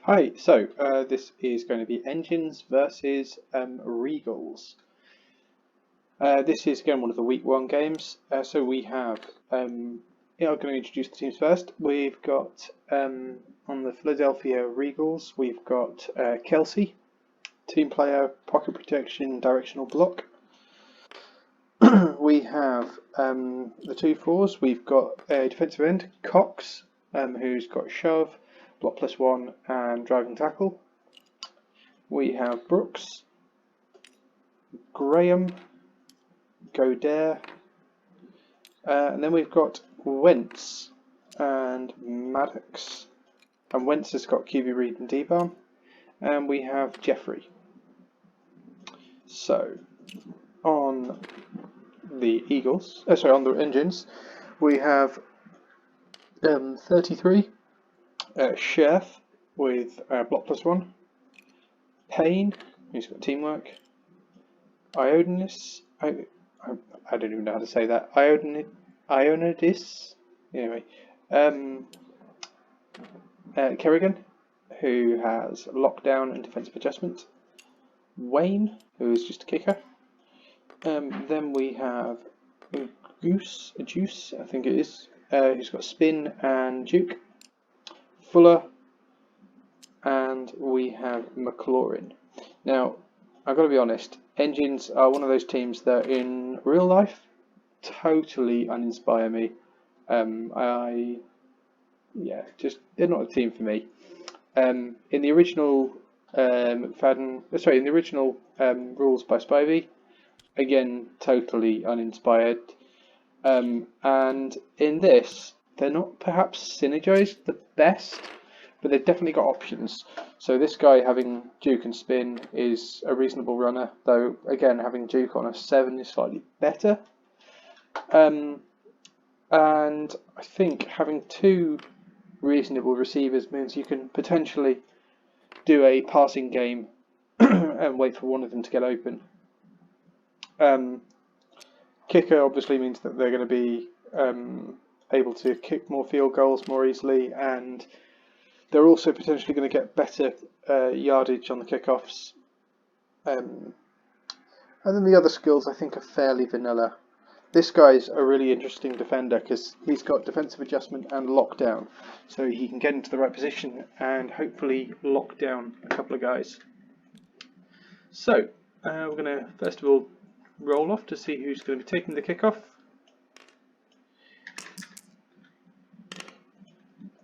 Hi, so this is going to be engines versus Regals. This is again one of the week one games. So we have, I'm going to introduce the teams first. We've got on the Philadelphia Regals, we've got Kelsey, team player, pocket protection, directional block. We have the two fours. We've got a defensive end, Cox, who's got shove, block +1, and driving tackle. We have Brooks, Graham, Godare, and then we've got Wentz and Maddox. And Wentz has got QB Reed and D-Barn. And we have Jeffrey. So, on the on the engines, we have 33, Chef with block +1, Payne, who's got teamwork, Ionis, I don't even know how to say that, Ionidis, anyway, Kerrigan, who has lockdown and defensive adjustment, Wayne, who is just a kicker. Then we have Juice, I think it is, who's got spin and juke, Fuller, and we have McLaurin. Now, I've got to be honest, engines are one of those teams that in real life totally uninspire me. They're not a team for me. In the original rules by Spivey, again totally uninspired. And in this, they're not perhaps synergized the best, but they've definitely got options. So this guy having Duke and Spin is a reasonable runner, though again having Duke on a 7 is slightly better. And I think having two reasonable receivers means you can potentially do a passing game and wait for one of them to get open. Kicker obviously means that they're going to be able to kick more field goals more easily, and they're also potentially going to get better yardage on the kickoffs. And then the other skills I think are fairly vanilla. This guy's a really interesting defender because he's got defensive adjustment and lockdown, so he can get into the right position and hopefully lock down a couple of guys. So we're going to first of all roll off to see who's going to be taking the kickoff.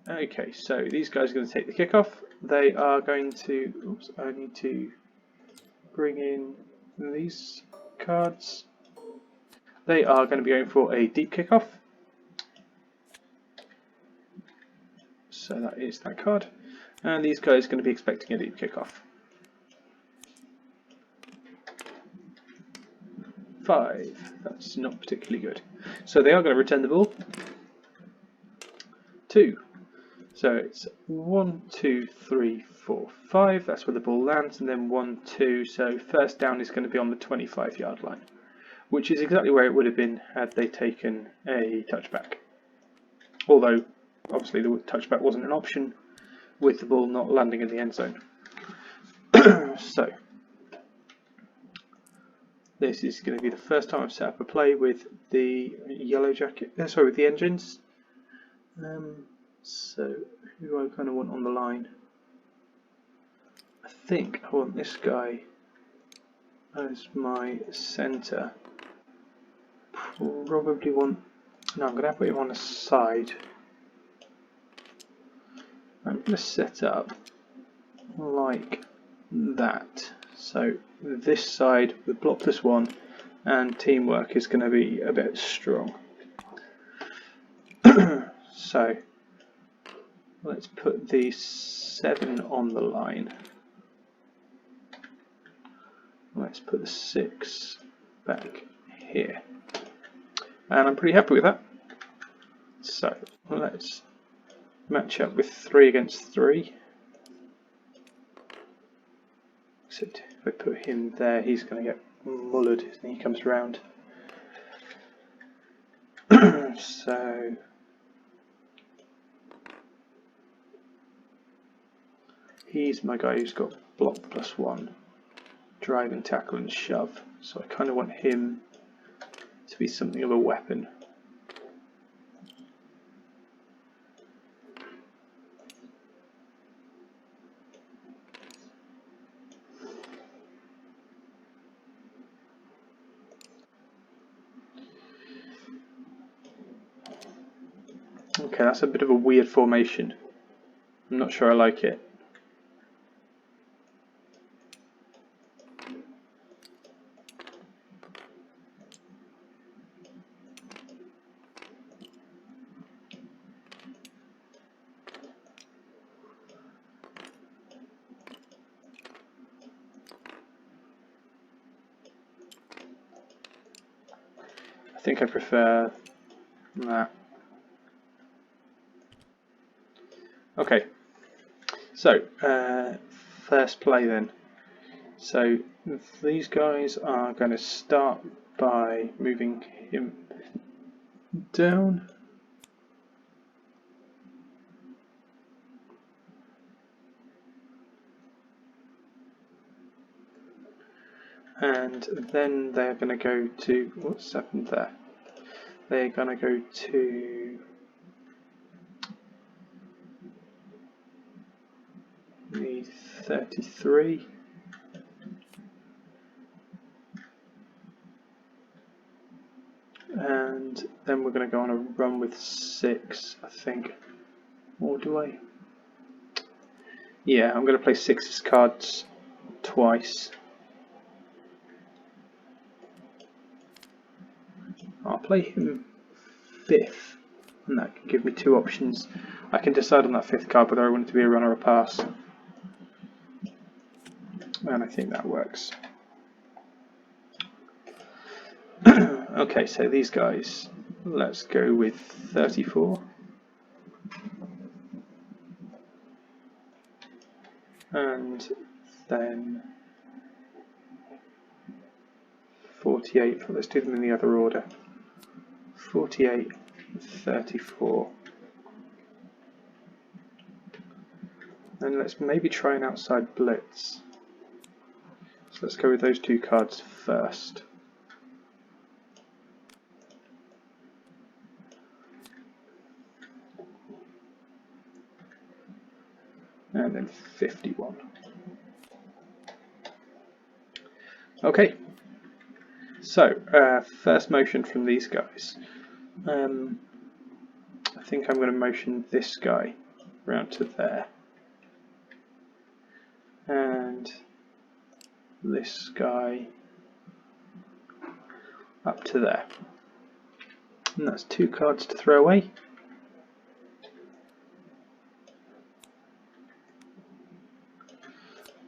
Okay, so these guys are going to take the kickoff. They are going to... Oops, I need to bring in these cards. They are going to be going for a deep kickoff. So that is that card. And these guys are going to be expecting a deep kickoff. 5. That's not particularly good. So they are going to return the ball. 2. So it's 1, 2, 3, 4, 5. That's where the ball lands, and then 1, 2. So first down is going to be on the 25-yard line, which is exactly where it would have been had they taken a touchback. Although, obviously, the touchback wasn't an option with the ball not landing in the end zone. So, this is going to be the first time I've set up a play with the with the engines. So, who do I kind of want on the line? I think I want this guy as my centre. Probably want... No, I'm going to put him on the side. I'm going to set up like that. So this side with block +1 and teamwork is going to be a bit strong. So let's put the 7 on the line. Let's put the 6 back here. And I'm pretty happy with that. So let's match up with 3 against 3. Except if I put him there, he's going to get mullered when he comes around. So He's my guy who's got block +1, driving, tackle and shove. So I kind of want him to be something of a weapon. Okay, that's a bit of a weird formation. I'm not sure I like it. I think I prefer that. Okay, so first play then. So these guys are going to start by moving him down. And then they're going to go to, what's happened there? They're going to go to the 33. And then we're going to go on a run with 6, I think. Or do I? Yeah, I'm going to play 6's cards twice. I'll play him 5th, and that can give me 2 options. I can decide on that 5th card whether I want it to be a run or a pass. And I think that works. Okay, so these guys, let's go with 34. And then 48, let's do them in the other order. 48, 34. And let's maybe try an outside blitz. So let's go with those 2 cards first. And then 51. Okay, so first motion from these guys. I think I'm going to motion this guy round to there. And this guy up to there. And that's 2 cards to throw away.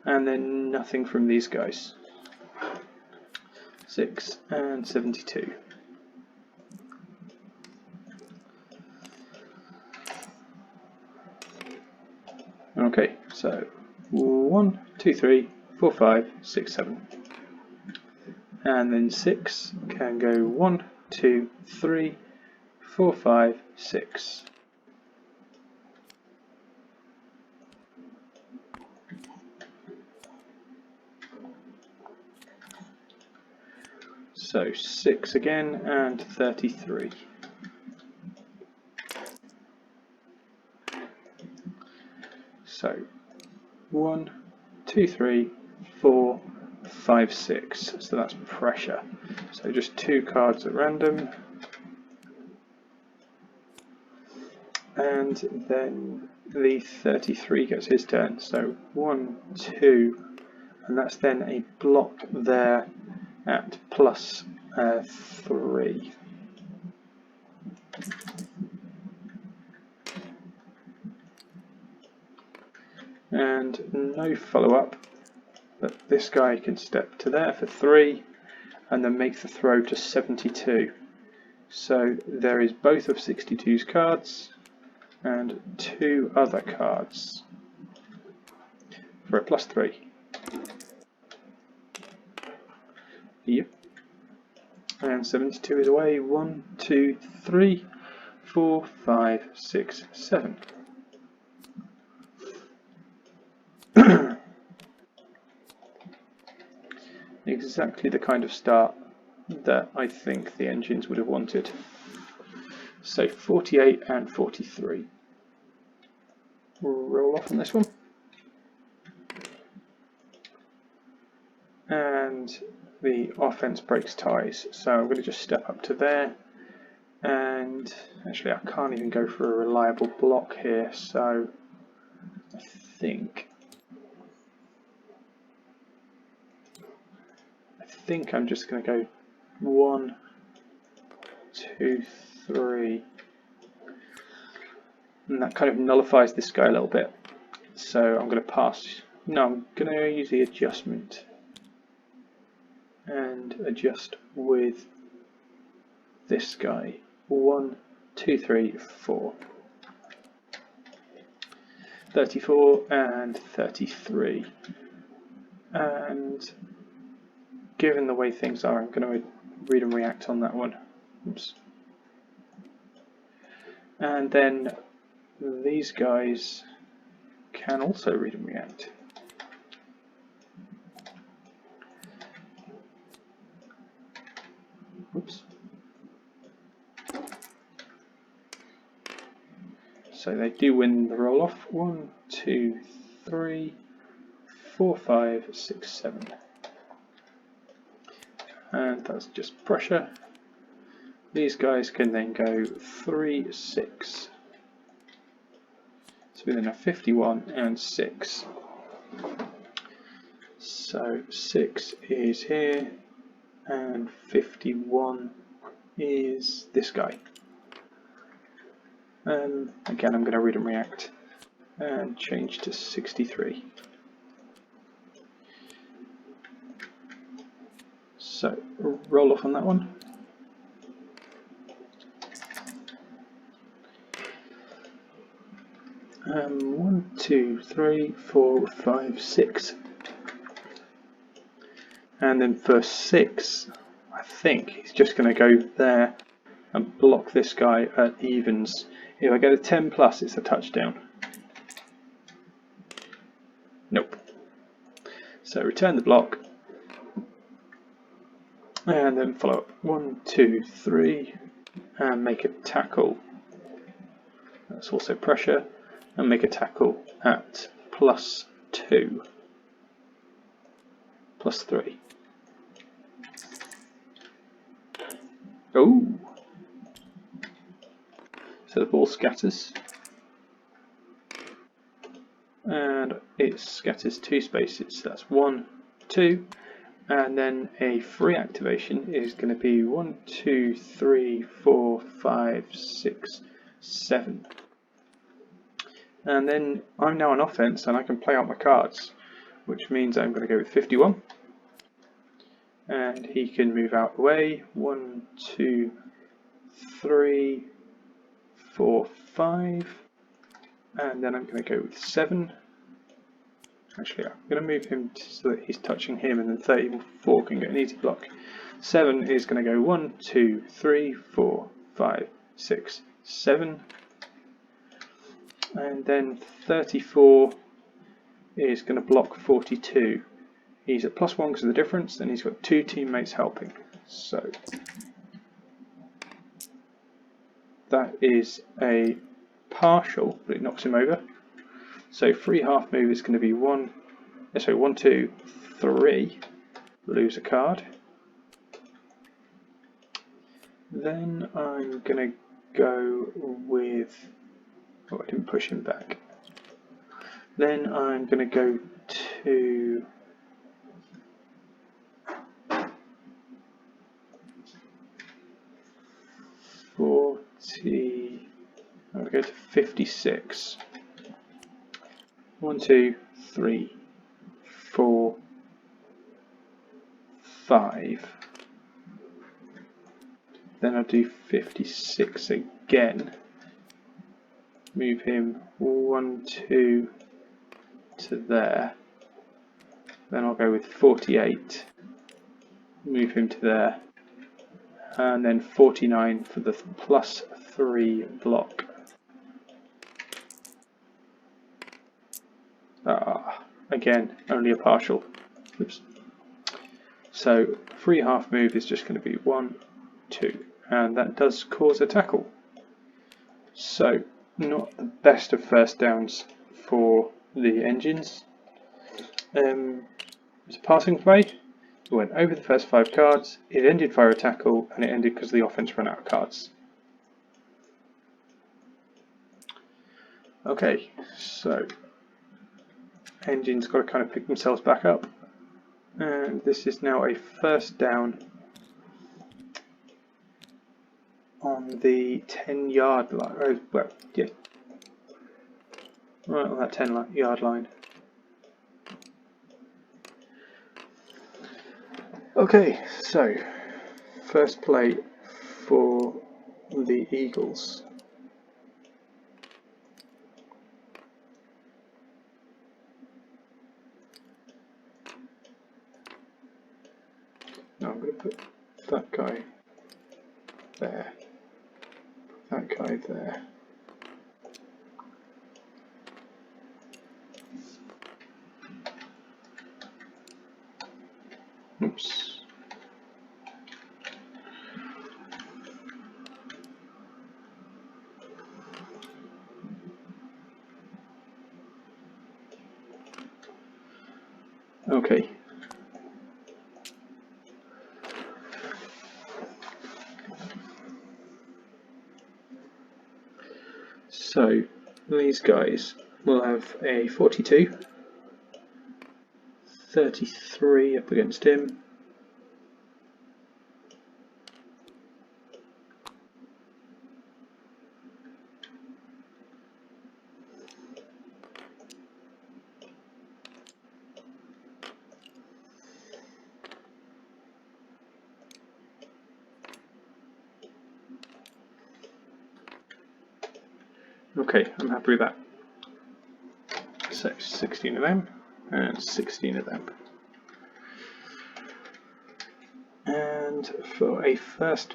And then nothing from these guys. 6 and 72. Okay, so 1, 2, 3, 4, 5, 6, 7. And then 6 can go 1, 2, 3, 4, 5, 6. So 6 again and 33. So 1, 2, 3, 4, 5, 6. So that's pressure. So just 2 cards at random. And then the 33 gets his turn. So 1, 2, and that's then a block there at +3. And no follow-up, but this guy can step to there for 3 and then make the throw to 72. So there is both of 62's cards and 2 other cards for a +3. Yep. And 72 is away. 1, 2, 3, 4, 5, 6, 7. Exactly the kind of start that I think the engines would have wanted. So 48 and 43. Roll off on this one. And the offense breaks ties. So I'm going to just step up to there. And actually I can't even go for a reliable block here, so I think I'm just going to go 1, 2, 3, and that kind of nullifies this guy a little bit. So I'm going to pass. No, I'm going to use the adjustment and adjust with this guy. 1, 2, 3, 4. 34 and 33. And given the way things are, I'm going to read and react on that one. Oops. And then these guys can also read and react. Oops. So they do win the roll off. 1, 2, 3, 4, 5, 6, 7. And that's just pressure. These guys can then go 3, 6. So we then have 51 and 6. So 6 is here, and 51 is this guy. Again, I'm going to read and react and change to 63. So roll off on that one. One, 2, 3, 4, 5, 6. And then for 6, I think he's just going to go there and block this guy at evens. If I get a 10 plus, it's a touchdown. Nope. So return the block. And then follow up 1, 2, 3, and make a tackle. That's also pressure, and make a tackle at +2, +3. Oh! So the ball scatters, and it scatters 2 spaces. So that's 1, 2. And then a free activation is going to be 1, 2, 3, 4, 5, 6, 7. And then I'm now on offense and I can play out my cards, which means I'm going to go with 51. And he can move out the way. 1, 2, 3, 4, 5. And then I'm going to go with 7. Actually, I'm going to move him so that he's touching him, and then 34 can get an easy block. 7 is going to go 1, 2, 3, 4, 5, 6, 7. And then 34 is going to block 42. He's at +1 because of the difference, and he's got 2 teammates helping. So that is a partial, but it knocks him over. So free half move is going to be 1, 2, 3, lose a card. Then I'm going to go with, oh, I didn't push him back. Then I'm going to go to I'm going to go to 56. 1, 2, 3, 4, 5. Then I'll do 56 again. Move him 1, 2 to there. Then I'll go with 48. Move him to there. And then 49 for the +3 block. again, only a partial. Oops. So free half move is just going to be 1, 2, and that does cause a tackle. So not the best of first downs for the engines. It's a passing play. It went over the first 5 cards, it ended via a tackle, and it ended because the offense ran out of cards. Okay, so engines got to kind of pick themselves back up, and this is now a first down on the 10-yard line. Oh, well, yeah, right on that 10-yard line. Okay, so first play for the Eagles. Now I'm going to put that guy there, that guy there. Oops. Okay. So these guys will have a 42, 33 up against him, okay, I'm happy with that. So 16 of them and 16 of them. And for a first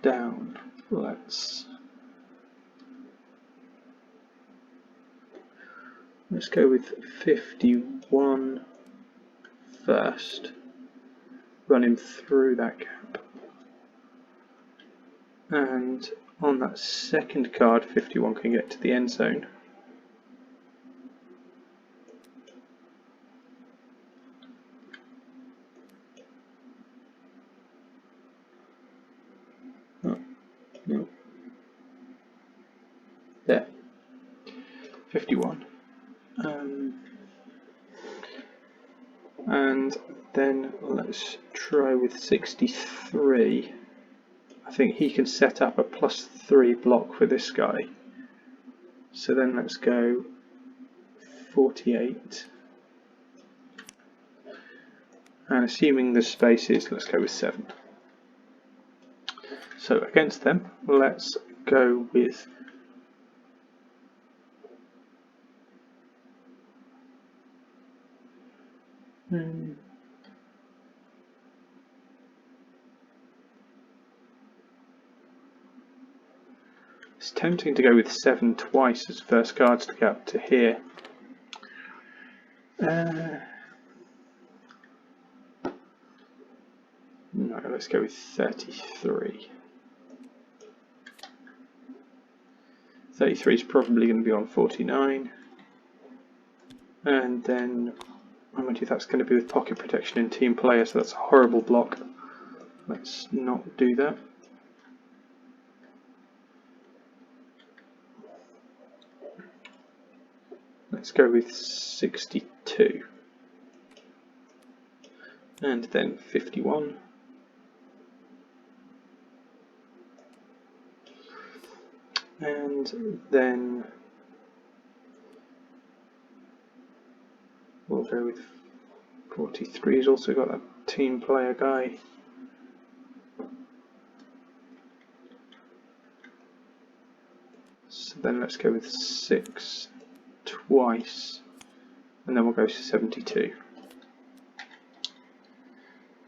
down, let's go with 51 first. Run him through that gap. And on that second card, 51 can get to the end zone. Oh, no. There. 51. And then let's try with 63. I think he can set up a +3 block for this guy. So then let's go 48. And assuming the spaces, let's go with 7. So against them, let's go with it's tempting to go with 7 twice as first cards to get up to here. No, let's go with 33. 33 is probably going to be on 49. And then I wonder if that's going to be with pocket protection in team player, so that's a horrible block. Let's not do that. Let's go with 62. And then 51. And then we'll go with 43. He's also got a team player guy. So then let's go with 6 twice, and then we'll go to 72.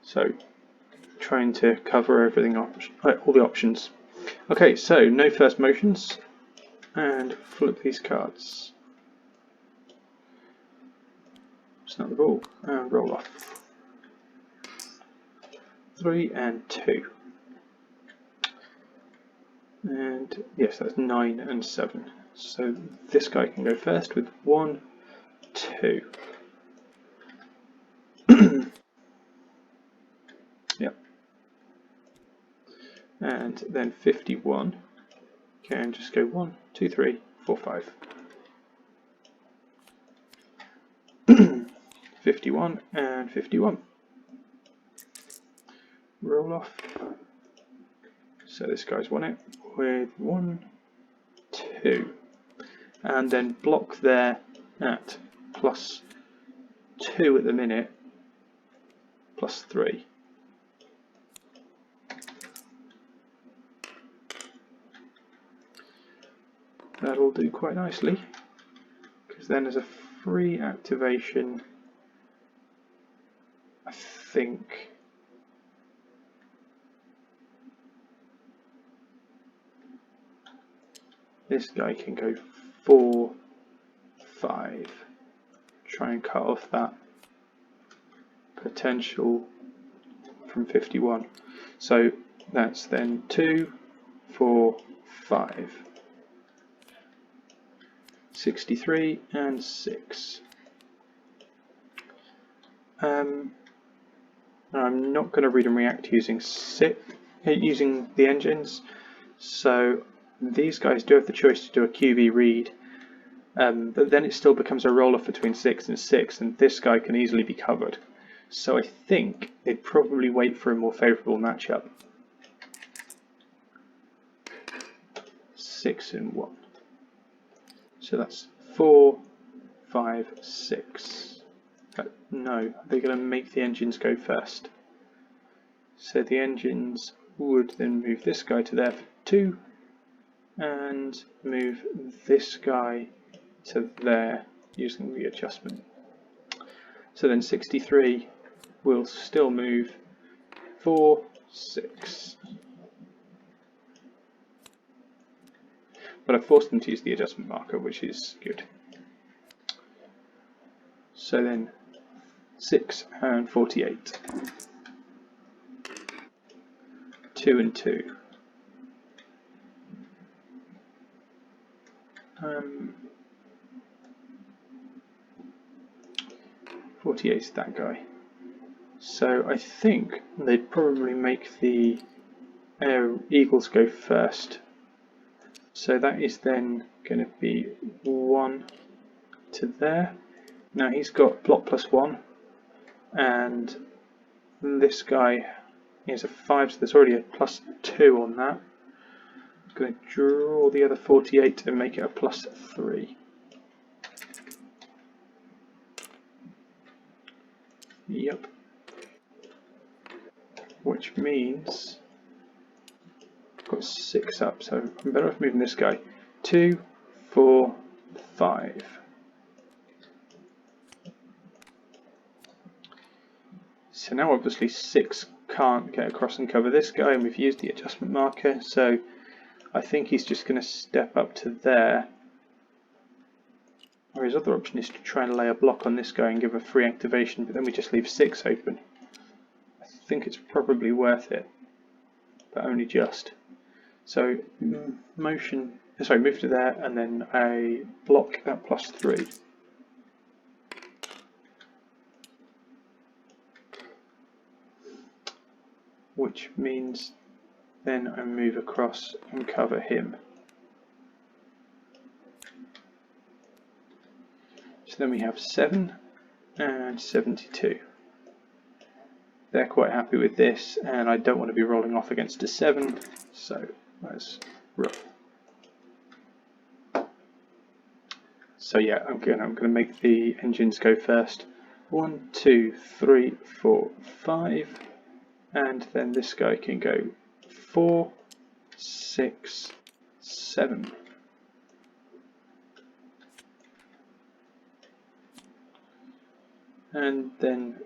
So trying to cover everything, all the options. Okay, so no first motions, and flip these cards. It's not the ball. And roll off. 3 and 2. And yes, that's 9 and 7. So this guy can go first with 1, 2. Yep. And then 51 can just go 1, 2, 3, 4, 5. 51 and 51. Roll off. So this guy's won it with 1, 2. And then block there at plus 2 at the minute, plus 3. That'll do quite nicely, because then as a free activation, I think this guy can go 4, 5. Try and cut off that potential from 51. So that's then 2, 4, 5. 63 and 6. I'm not going to read and react using the engines, so these guys do have the choice to do a QB read, but then it still becomes a roll-off between 6 and 6, and this guy can easily be covered. So I think they'd probably wait for a more favourable matchup. 6 and 1. So that's 4, 5, 6. No, they're going to make the engines go first. So the engines would then move this guy to there for 2, and move this guy to there using the adjustment. So then 63 will still move 4, 6. But I've forced them to use the adjustment marker, which is good. So then 6 and 48. 2 and 2. 48 is that guy. So I think they'd probably make the Eagles go first. So that is then going to be 1 to there. Now he's got block plus 1, and this guy is a 5, so there's already a plus 2 on that. I'm going to draw the other 48 and make it a plus 3. Yep. Which means I've got 6 up, so I'm better off moving this guy. 2, 4, 5. So now obviously 6 can't get across and cover this guy, and we've used the adjustment marker, so I think he's just going to step up to there. Or his other option is to try and lay a block on this guy and give a free activation, but then we just leave 6 open. I think it's probably worth it, but only just. So move to there, and then a block at plus 3. Which means then I move across and cover him. So then we have 7 and 72. They're quite happy with this, and I don't want to be rolling off against a 7, so let's roll. So yeah, I'm going to make the engines go first. 1, 2, 3, 4, 5. And then this guy can go 4, 6, 7. And then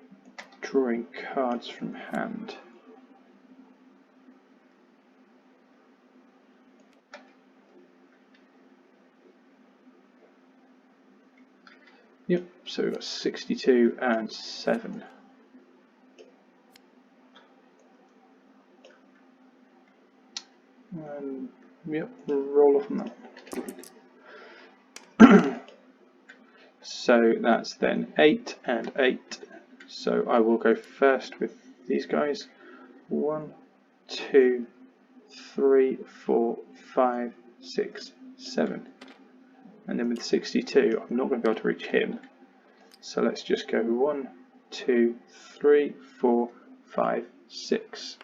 drawing cards from hand. Yep, so we've got 62 and 7. Yep, roll off on that. So that's then 8 and 8. So I will go first with these guys. 1, 2, 3, 4, 5, 6, 7. And then with 62, I'm not going to be able to reach him. So let's just go 1, 2, 3, 4, 5, 6.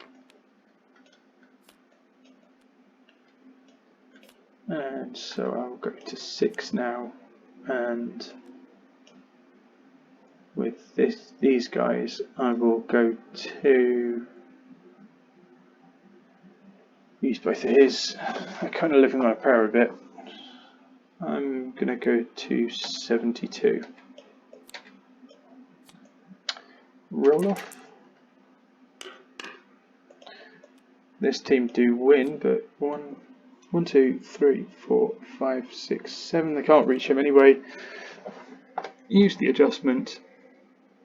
And so I'll go to 6 now, and with these guys I will go to use both of his. I'm kind of living on a prayer a bit. I'm going to go to 72. Roll off. This team do win, but 1, 2, 3, 4, 5, 6, 7. They can't reach him anyway. Use the adjustment.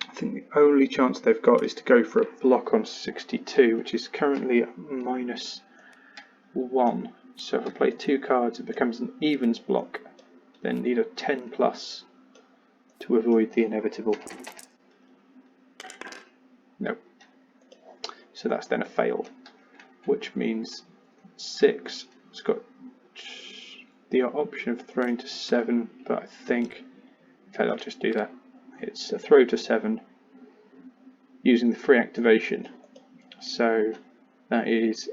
I think the only chance they've got is to go for a block on 62, which is currently -1. So if I play 2 cards, it becomes an evens block. Then need a 10 plus to avoid the inevitable. Nope. So that's then a fail, which means 6 has got the option of throwing to 7, but I think, in fact, I'll just do that. It's a throw to 7 using the free activation. So that is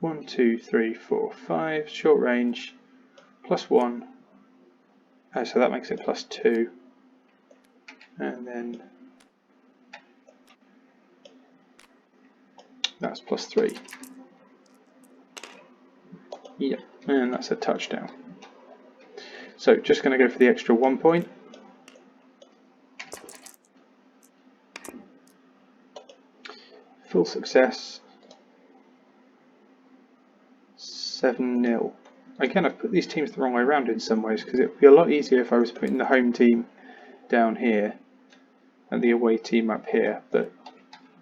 1, 2, 3, 4, 5, short range, +1. So that makes it +2. And then that's +3. Yep, and that's a touchdown. So just going to go for the extra 1 point. Full success. 7-0. Again, I've put these teams the wrong way around in some ways, because it would be a lot easier if I was putting the home team down here and the away team up here, but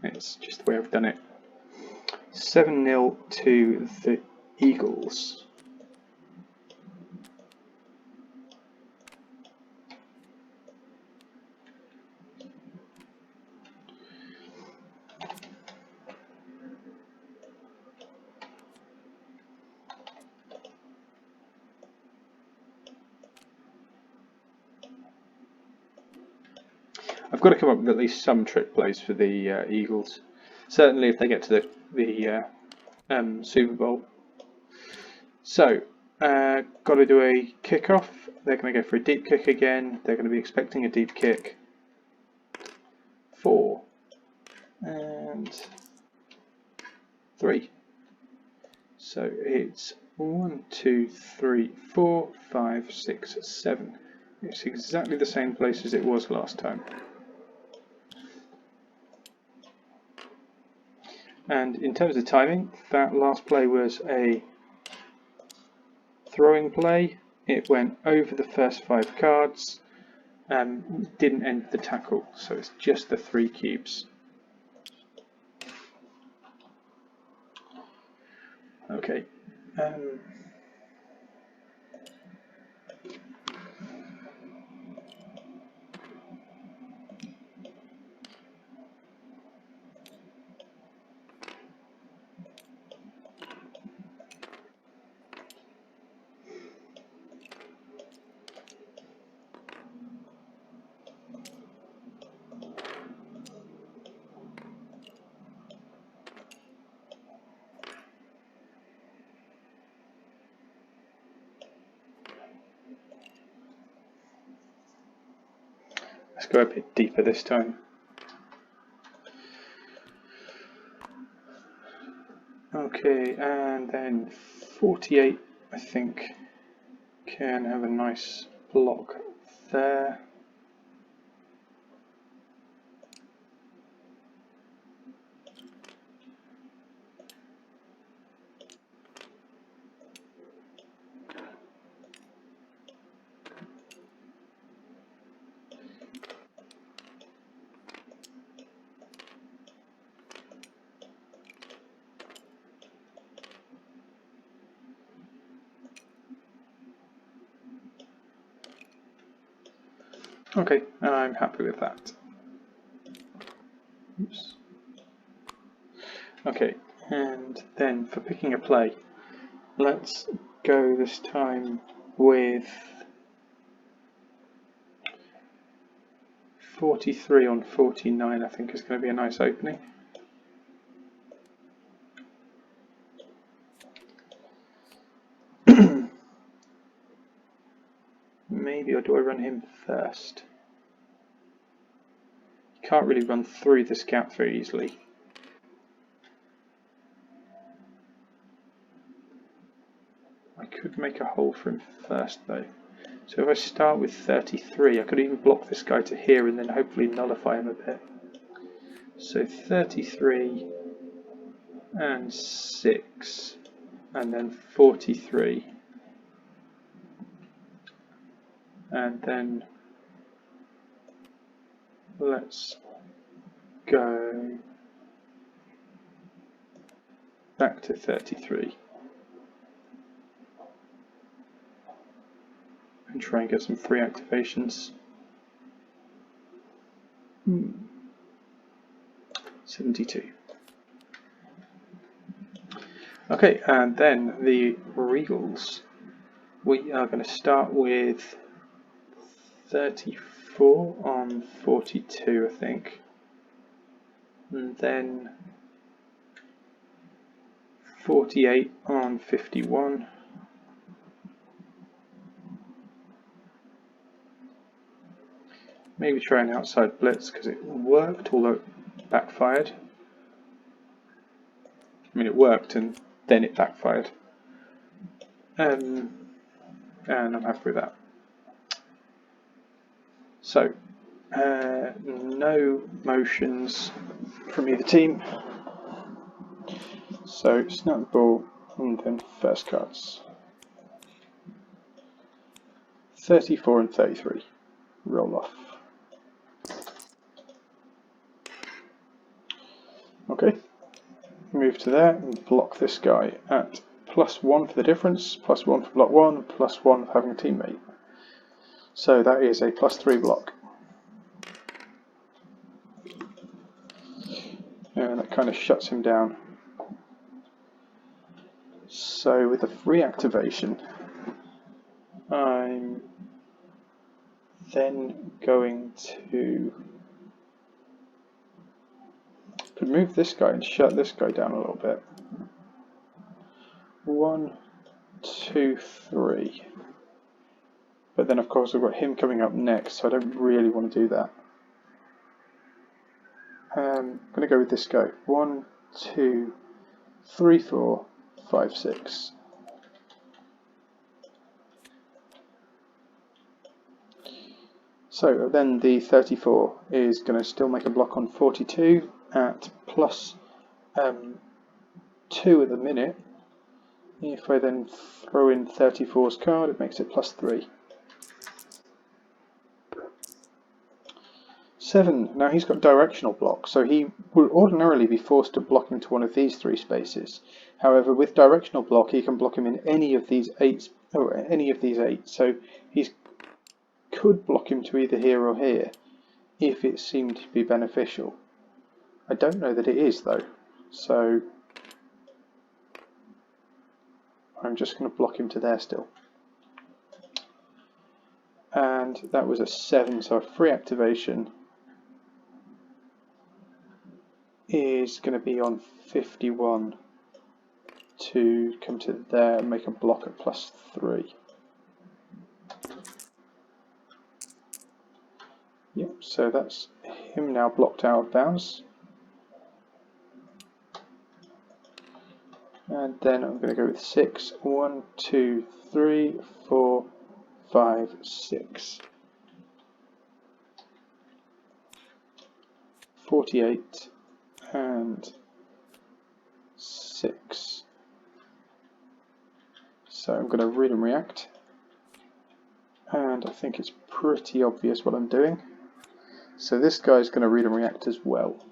it's just the way I've done it. 7-0 to the Eagles. I've got to come up with at least some trick plays for the Eagles. Certainly if they get to the Super Bowl. So, got to do a kickoff. They're going to go for a deep kick again. They're going to be expecting a deep kick. 4 and 3. So it's 1, 2, 3, 4, 5, 6, 7. It's exactly the same place as it was last time. And in terms of timing, that last play was a throwing play. It went over the first 5 cards, didn't end the tackle, so it's just the 3 cubes. Okay. Let's go a bit deeper this time. Okay, and then 48, I think, can have a nice block there. Okay, I'm happy with that. Oops. Okay, and then for picking a play, let's go this time with 43 on 49. I think is going to be a nice opening. Maybe, or do I run him first? You can't really run through the scout very easily. I could make a hole for him first though. So if I start with 33, I could even block this guy to here and then hopefully nullify him a bit. So 33 and 6 and then 43 and then let's go back to 33 and try and get some free activations. 72. Okay, and then the Regals. We are going to start with 34 on 42, I think. And then 48 on 51. Maybe try an outside blitz because it worked, although it backfired. I mean, it worked and then it backfired. And I'm happy with that. So, no motions from either team. So, snap the ball and then first cards. 34 and 33. Roll off. Okay, move to there and block this guy at +1 for the difference, +1 for block 1, +1 for having a teammate. So that is a +3 block. And that kind of shuts him down. So with the free activation, I'm then going to could move this guy and shut this guy down a little bit. 1, 2, 3. But then of course I've got him coming up next, so I don't really want to do that. I'm going to go with this guy. 1, 2, 3, 4, 5, 6. So then the 34 is going to still make a block on 42 at +2 at the minute. If I then throw in 34's card, it makes it +3. 7. Now he's got directional block, so he would ordinarily be forced to block into one of these 3 spaces. However, with directional block, he can block him in any of these 8, or any of these 8. So he could block him to either here or here, if it seemed to be beneficial. I don't know that it is though, so I'm just going to block him to there still. And that was a 7, so a free activation is going to be on 51 to come to there and make a block at +3. Yep, so that's him now blocked out of bounds. And then I'm going to go with 6. 1, 2, 3, 4, 5, 6. 48 and 6. So I'm going to read and react. And I think it's pretty obvious what I'm doing. So this guy's going to read and react as well.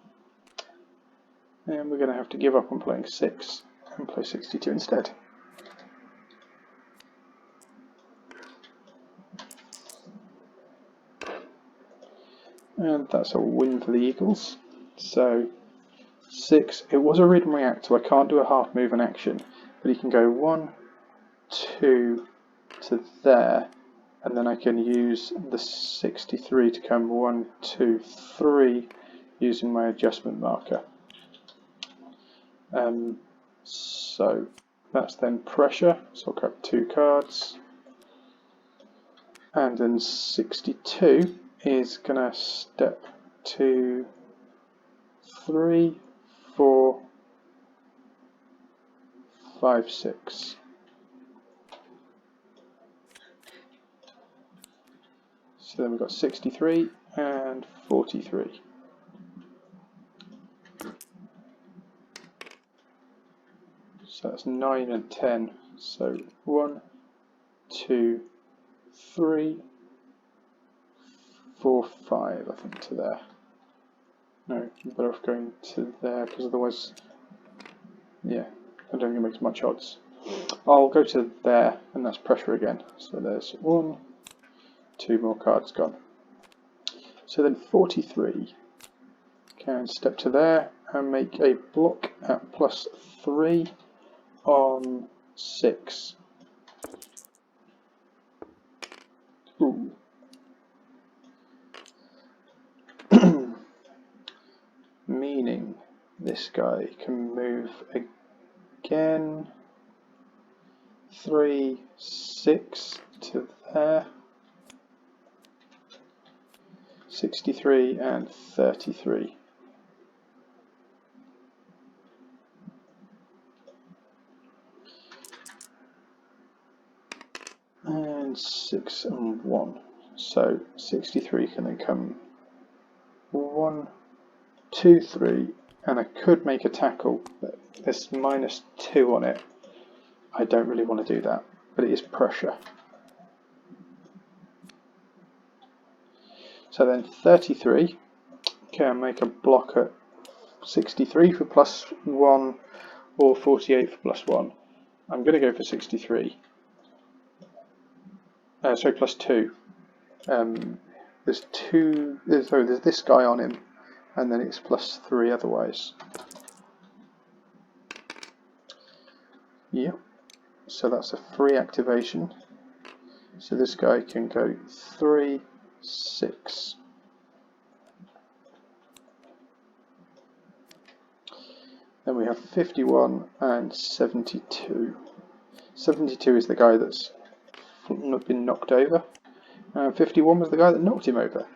And we're going to have to give up on playing 6 and play 62 instead. And that's a win for the Eagles. So 6. It was a read and react, so I can't do a half move in action. But he can go 1, 2 to there. And then I can use the 63 to come 1, 2, 3 using my adjustment marker. So that's then pressure. So I'll grab 2 cards. And then 62 is going to step 2, 3, 4, 5, 6. So then we've got 63 and 43. So that's 9 and 10. So 1, 2, 3, 4, 5, I think, to there. No, I'm better off going to there because otherwise, yeah, I don't think it makes much odds. I'll go to there, and that's pressure again. So there's 1, 2 more cards gone. So then 43 can step to there and make a block at +3 on 6. Ooh. Meaning this guy can move again 3, 6 to there. 63 and 33. And 6 and 1. So 63 can then come 1, 2, 3, and I could make a tackle, but there's -2 on it. I don't really want to do that, but it is pressure. So then 33 can make a block at 63 for +1 or 48 for +1. I'm going to go for 63. Sorry, +2. There's this guy on him, and then it's +3 otherwise. Yep. So that's a free activation. So this guy can go 3, 6. Then we have 51 and 72. 72 is the guy that's been knocked over. 51 was the guy that knocked him over.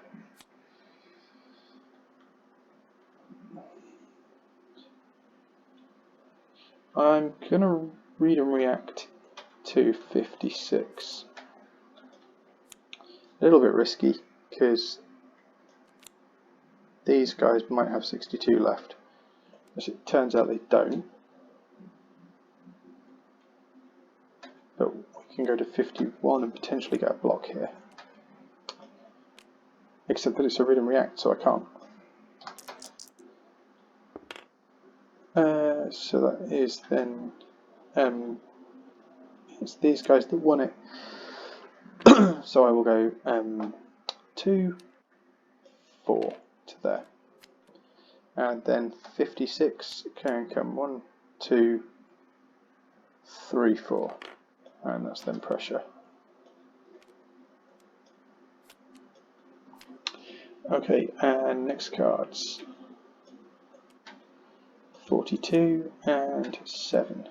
I'm going to read and react to 56. A little bit risky because these guys might have 62 left. As it turns out, they don't. But we can go to 51 and potentially get a block here. Except that it's a read and react, so I can't. So that is then it's these guys that won it. So I will go 2, 4 to there, and then 56 can come 1, 2, 3, 4, and that's then pressure. Okay, and next cards. 42 and 7.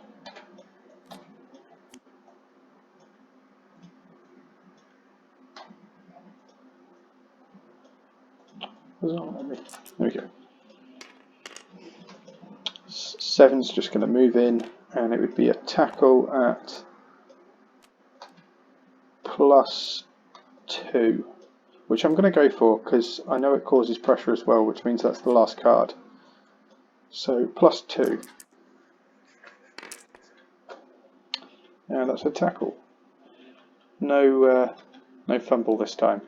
There we go. 7's just going to move in, and it would be a tackle at +2, which I'm going to go for because I know it causes pressure as well, which means that's the last card. So +2, and that's a tackle. No fumble this time,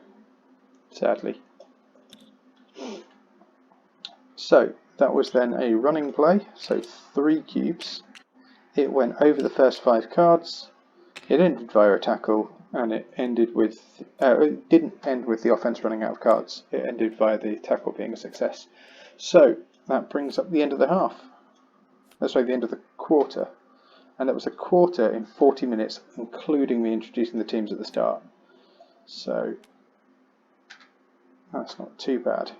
sadly. So that was then a running play, so 3 cubes. It went over the first 5 cards, It ended via a tackle, and it ended with it didn't end with the offense running out of cards. It ended via the tackle being a success. So that brings up the end of the half. That's right, the end of the quarter, and that was a quarter in 40 minutes, including me introducing the teams at the start. So that's not too bad.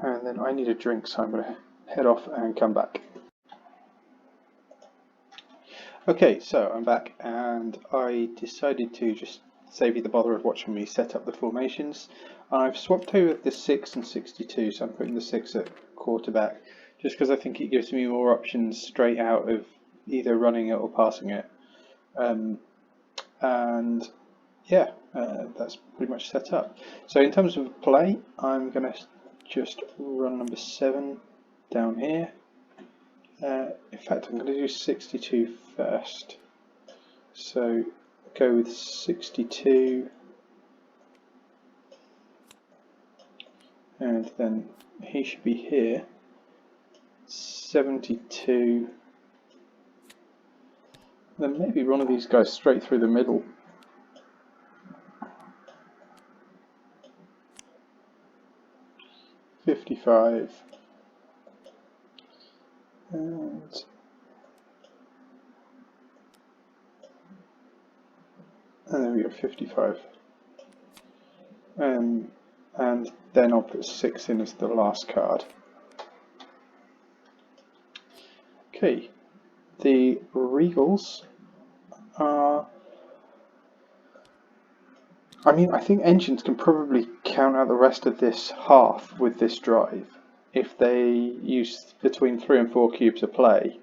And then I need a drink, so I'm going to head off and come back. Okay, so I'm back, and I decided to just save you the bother of watching me set up the formations. I've swapped over the 6 and 62, so I'm putting the 6 at quarterback, just because I think it gives me more options straight out of either running it or passing it. And yeah, that's pretty much set up. So in terms of play, I'm going to just run number 7 down here. In fact, I'm going to do 62 first. So go with 62, and then he should be here. 72. Then maybe one of these guys straight through the middle. $55. And then we got 55. And then I'll put 6 in as the last card. Okay, the Regals are... I mean, I think engines can probably count out the rest of this half with this drive if they use between 3 and 4 cubes of play.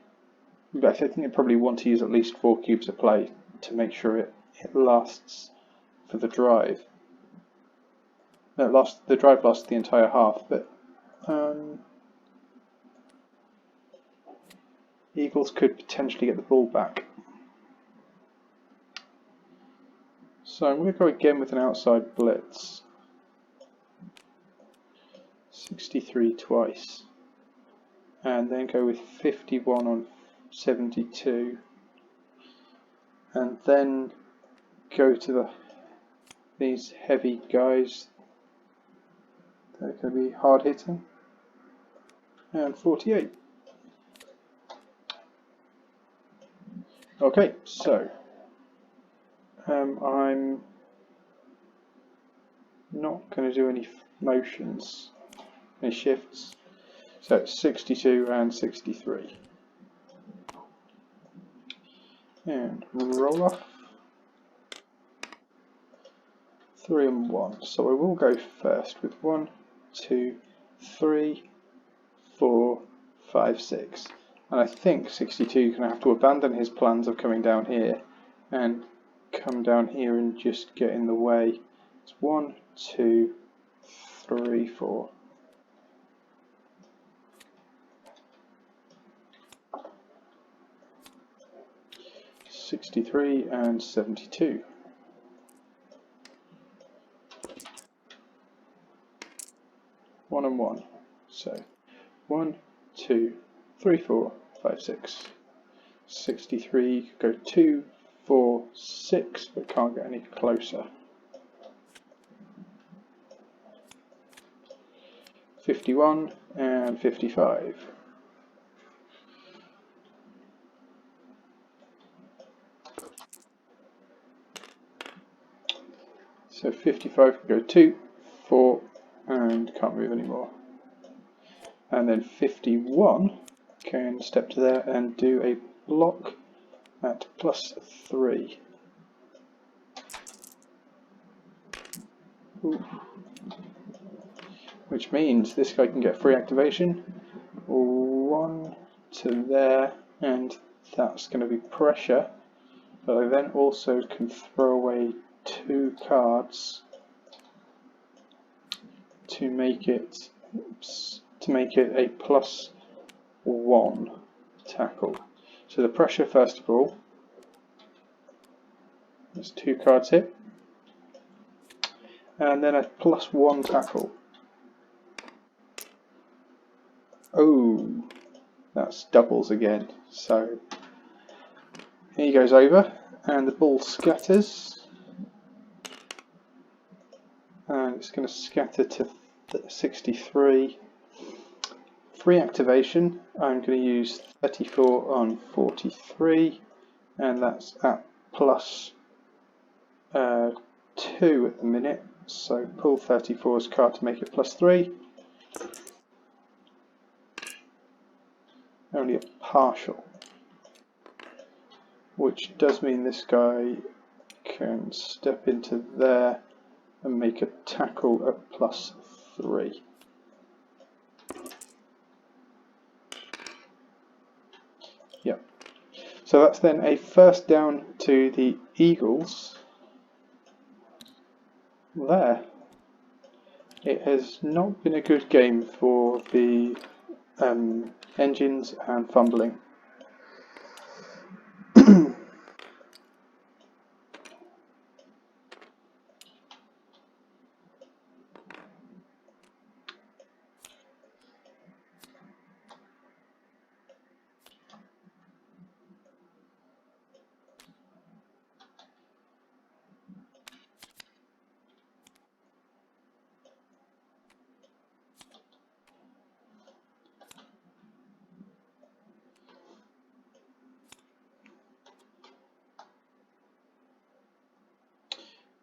But I think they probably want to use at least 4 cubes of play to make sure it lasts for the drive. No, the drive lasts the entire half, but Eagles could potentially get the ball back. So I'm going to go again with an outside blitz. 63 twice. And then go with 51 on 72. And then go to these heavy guys. They're going to be hard hitting. And 48. Okay, so I'm not going to do any motions, any shifts. So it's 62 and 63. And roll off. 3 and 1. So I will go first with 1, 2, 3, 4, 5, 6. And I think 62 is going to have to abandon his plans of coming down here and come down here and just get in the way. It's 1, 2, 3, 4. $63 and $72. One and one. So 1, 2, 3, 4, 5, 6. 63, go 2, 4, 6, but can't get any closer. 51 and 55. So 55 can go 2, 4, and can't move anymore. And then 51 can step to there and do a block at +3. Ooh. Which means this guy can get free activation. 1 to there, and that's going to be pressure. But I then also can throw away 2 cards to make it a +1 tackle. So the pressure, first of all, there's 2 cards here. and then a +1 tackle. Oh, that's doubles again. So he goes over, and the ball scatters, and it's going to scatter to 63. Free activation, I'm going to use 34 on 43, and that's at plus 2 at the minute. So pull 34's card to make it +3. Only a partial, which does mean this guy can step into there and make a tackle at +3. Yep. So that's then a first down to the Eagles. There. It has not been a good game for the engines and fumbling.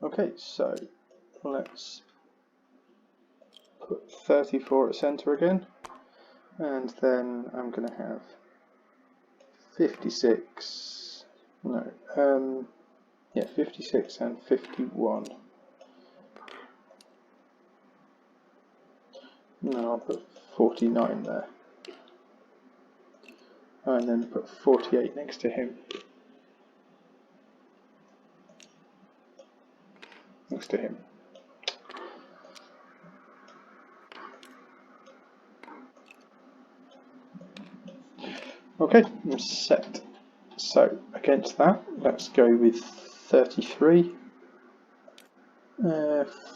Okay, so let's put 34 at centre again, and then I'm going to have 56, no, yeah, 56 and 51. No, I'll put 49 there, and then put 48 next to him. Next to him. Okay, I'm set. So against that, let's go with 33,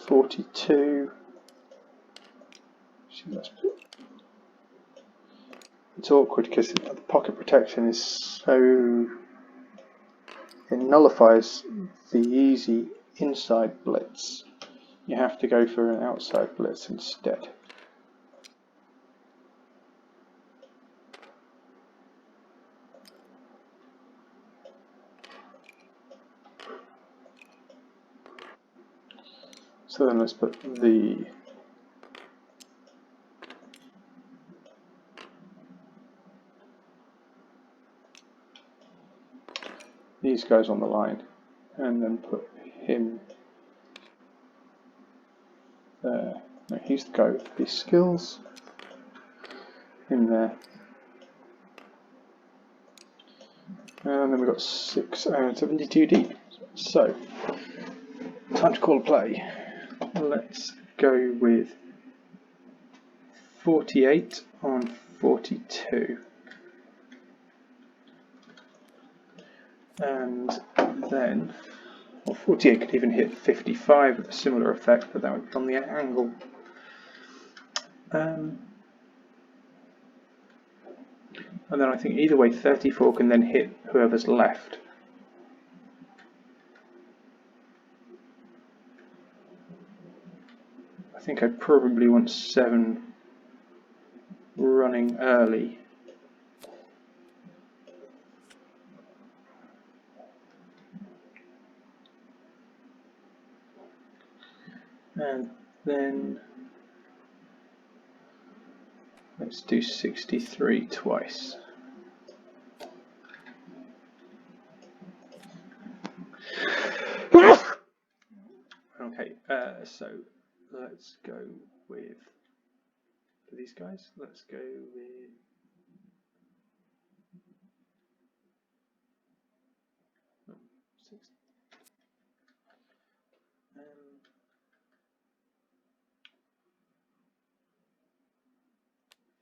42. It's awkward because the pocket protection is so, it nullifies the easy inside blitz. You have to go for an outside blitz instead. So then let's put these guys on the line, and then put him there. No, he's the guy with these skills. Him there. And then we've got 6 and 72 deep. So, time to call a play. Let's go with 48 on 42. And then, well, 48 could even hit 55 with a similar effect, but that would be on the angle. And then I think either way 34 can then hit whoever's left. I think I probably want 7 running early. And then let's do 63 twice. Okay, so let's go with, for these guys, let's go with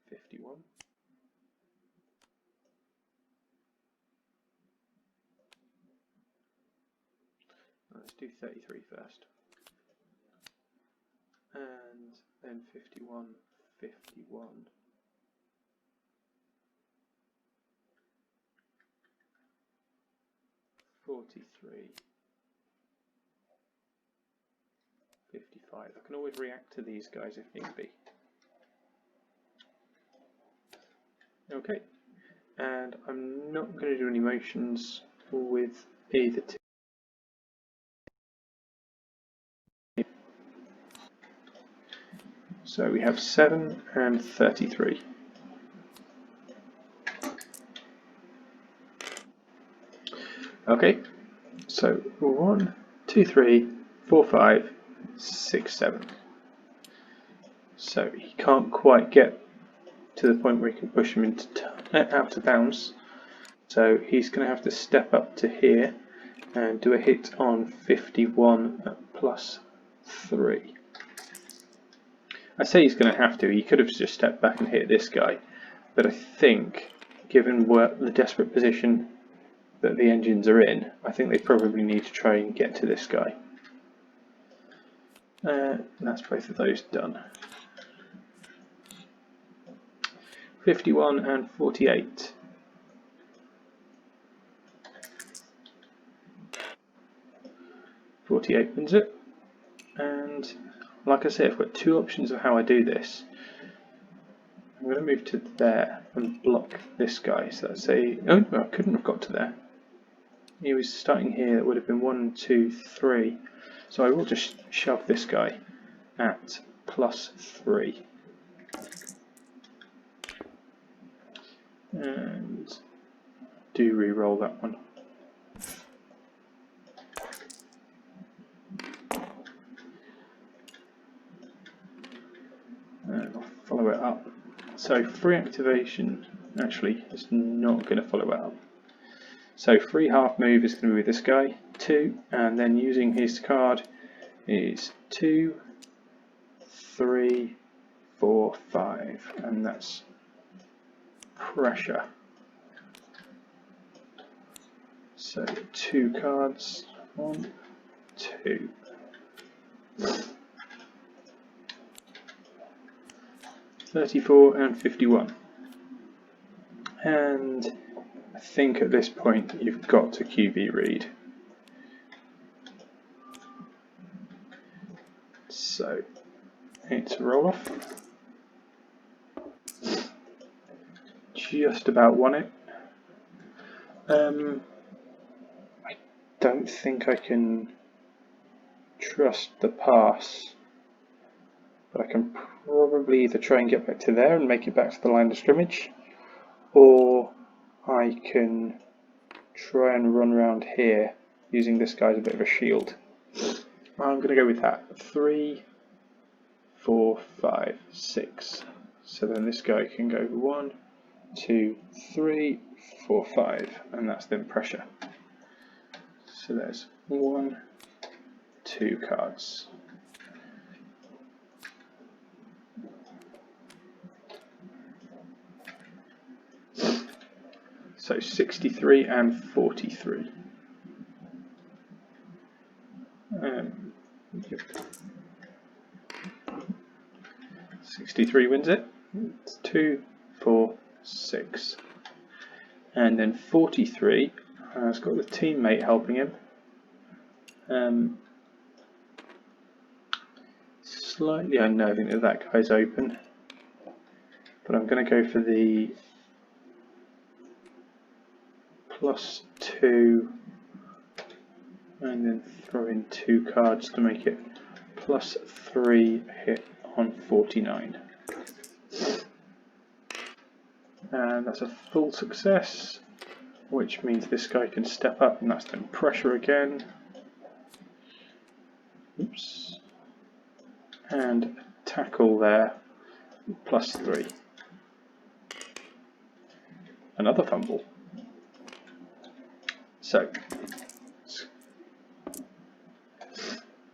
51. Let's do 33 first. then 51, 51. 43, 55. I can always react to these guys if need be. Okay, and I'm not going to do any motions with either team. So we have 7 and 33. Okay, so 1, 2, 3, 4, 5, 6, 7. So he can't quite get to the point where he can push him into out of bounds. So he's going to have to step up to here and do a hit on 51 at plus 3. I say he's going to have to. He could have just stepped back and hit this guy, but I think, given the desperate position that the engines are in, I think they probably need to try and get to this guy. That's both of those done. 51 and 48. .48 wins it, and like I said, I've got two options of how I do this. I'm going to move to there and block this guy. So let's say, oh, I couldn't have got to there. He was starting here. It would have been 1, 2, 3. So I will just shove this guy at plus 3. And do re-roll that one. And I'll follow it up. So free activation actually is not going to follow it up. So free half move is going to be with this guy, 2, and then using his card is 2, 3, 4, 5, and that's pressure. So 2 cards, 1, 2. $34 and $51. And I think at this point you've got to QB read. So it's roll off. Just about won it. I don't think I can trust the pass, but I can probably either try and get back to there and make it back to the line of scrimmage, or I can try and run around here using this guy as a bit of a shield. I'm going to go with that. 3, 4, 5, 6. So then this guy can go 1, 2, 3, 4, 5, and that's then pressure. So there's 1, 2 cards. So 63 and 43. Yep. 63 wins it. It's 2, 4, 6. And then 43 has got the teammate helping him. Slightly unnerving that that guy's open, but I'm going to go for the +2 and then throw in 2 cards to make it +3 hit on 49. And that's a full success, which means this guy can step up, and that's then pressure again. Oops. And tackle there, +3. Another fumble. So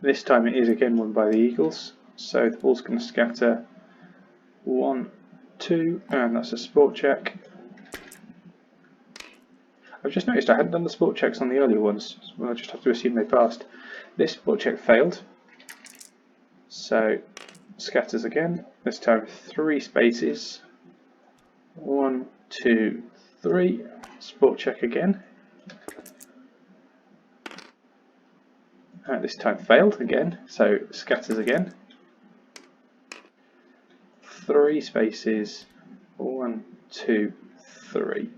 this time it is again won by the Eagles. So the ball's going to scatter 1, 2, and that's a sport check. I've just noticed I hadn't done the sport checks on the earlier ones, so I just have to assume they passed. This sport check failed. So Scatters again, this time 3 spaces. 1, 2, 3. Sport check again. This time failed again, so scatters again. 3 spaces. 1, 2, 3.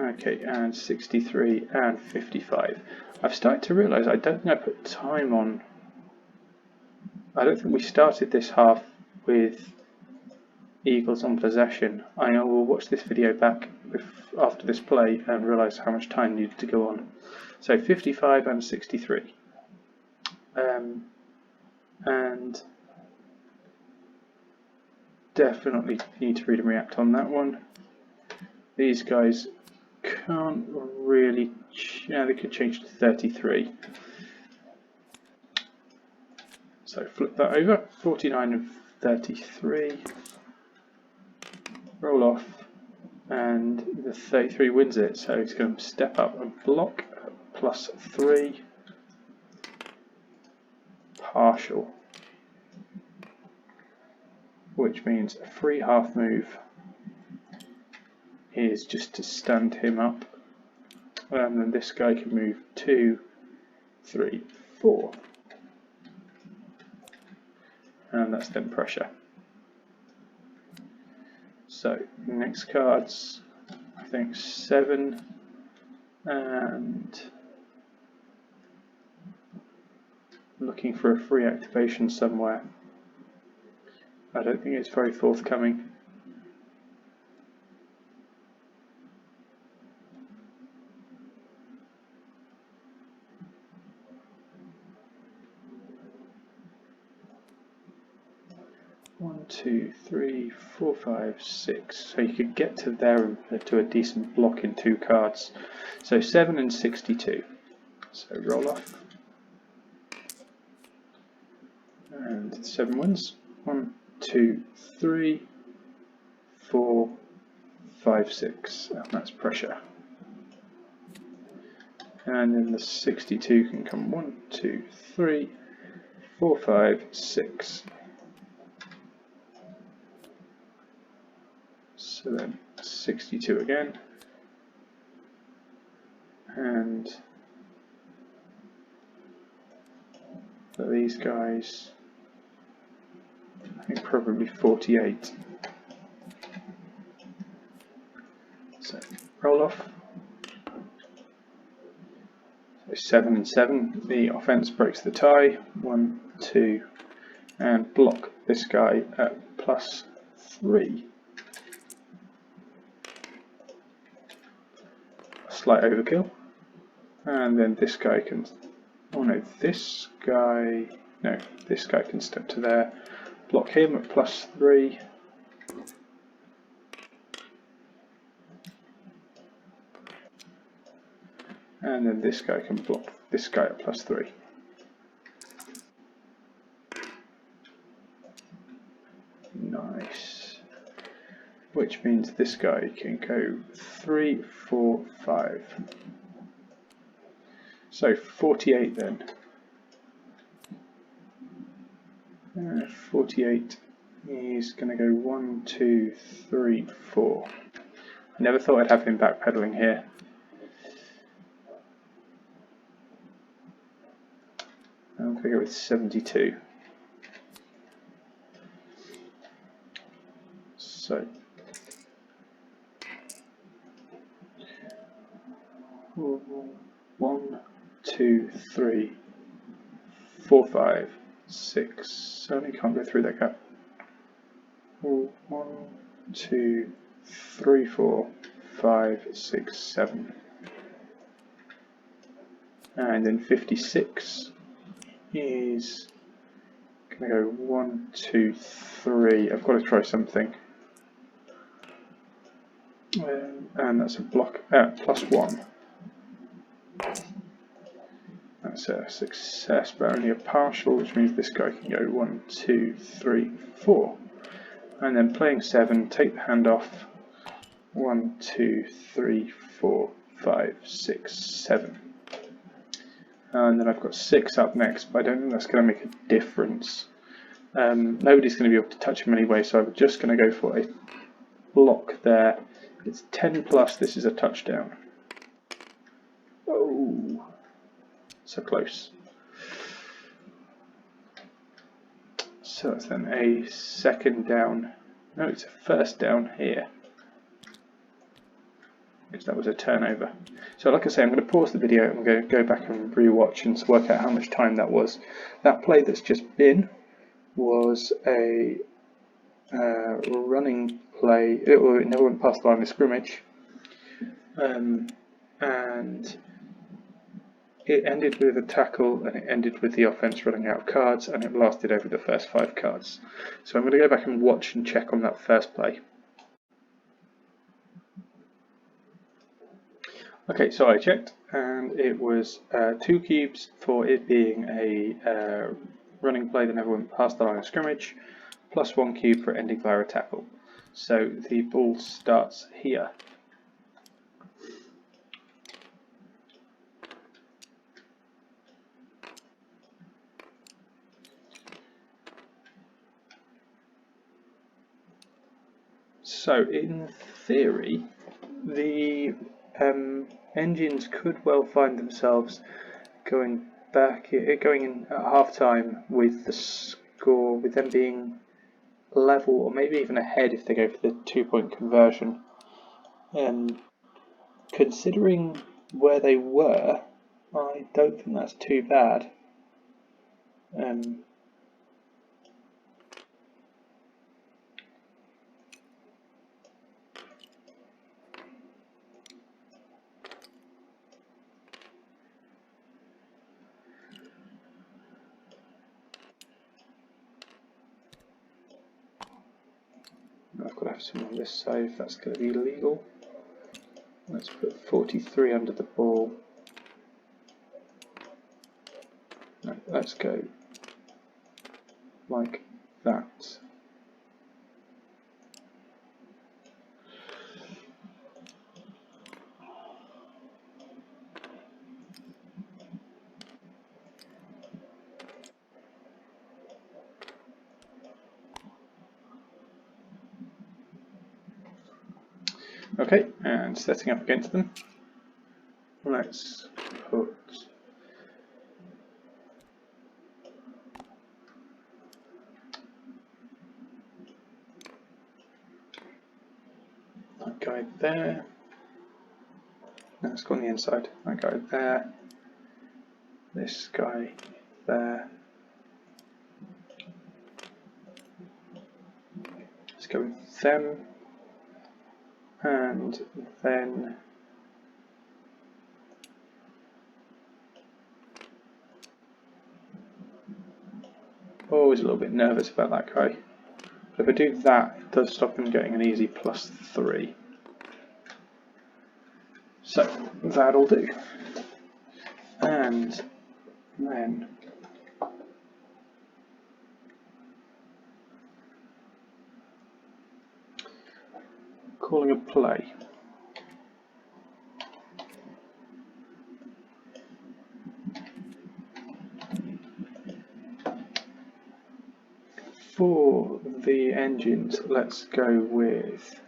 Okay, and 63 and 55. I've started to realise I don't think I put time on. I don't think we started this half with Eagles on possession. I will watch this video back after this play and realise how much time needed to go on. So 55 and 63. And definitely need to read and react on that one. These guys can't really, they could change to 33. So flip that over, 49 and 33. Roll off, and the 33 wins it. So he's going to step up and block, +3. Partial, which means a free half move is just to stand him up, and then this guy can move 2, 3, 4, and that's then pressure. So next cards, I think 7 and looking for a free activation somewhere. I don't think it's very forthcoming. One, 2, 3, 4, 5, 6. So you could get to there to a decent block in 2 cards. So 7 and 62. So roll off. And 7 wins. 1, 2, 3, 4, 5, 6. And that's pressure. And then the 62 can come 1, 2, 3, 4, 5, 6. So then 62 again, and for these guys, I think probably 48. So roll off. So 7 and 7. The offense breaks the tie. 1, 2, and block this guy at +3. Slight overkill, and then this guy can, this guy can step to there, block him at +3, and then this guy can block this guy at +3. Nice. Which means this guy can go 3, 4, 5. So 48 then. 48 is going to go 1, 2, 3, 4. I never thought I'd have him backpedaling here. I'm going to go with 72. So 1, 2, 3, 4, 5, 6. Certainly can't go through that gap. 1, 2, 3, 4, 5, 6, 7. And then 56 is going to go 1, 2, 3. I've got to try something. And that's a block at +1. That's a success, but only a partial, which means this guy can go 1, 2, 3, 4. And then playing 7, take the hand off. 1, 2, 3, 4, 5, 6, 7. And then I've got 6 up next, but I don't think that's going to make a difference. Nobody's going to be able to touch him anyway, so I'm just going to go for a block there. It's 10 plus, this is a touchdown. Oh, so close. So it's then a second down. No, it's a first down here, because that was a turnover. So like I say, I'm going to pause the video and I'm going to go back and rewatch and work out how much time that was. That play that's just been was a running play. It never went past the line of scrimmage, and it ended with a tackle, and it ended with the offense running out of cards, and it lasted over the first 5 cards. So I'm going to go back and watch and check on that first play. Okay, so I checked, and it was 2 cubes for it being a running play that never went past the line of scrimmage, plus 1 cube for ending via a tackle. So the ball starts here. So in theory, the engines could well find themselves going in at half time with the score, with them being level or maybe even ahead if they go for the 2-point conversion. Considering where they were, I don't think that's too bad. I've got to have some on this side if that's going to be legal. Let's put 43 under the ball. No, let's go like that. Okay, and setting up against them. Let's put that guy there. Let's go on the inside. That guy there. This guy there. Let's go with them. And then always a little bit nervous about that guy. But if I do that, it does stop him getting an easy +3. So that'll do. And then calling a play. For the engines, let's go with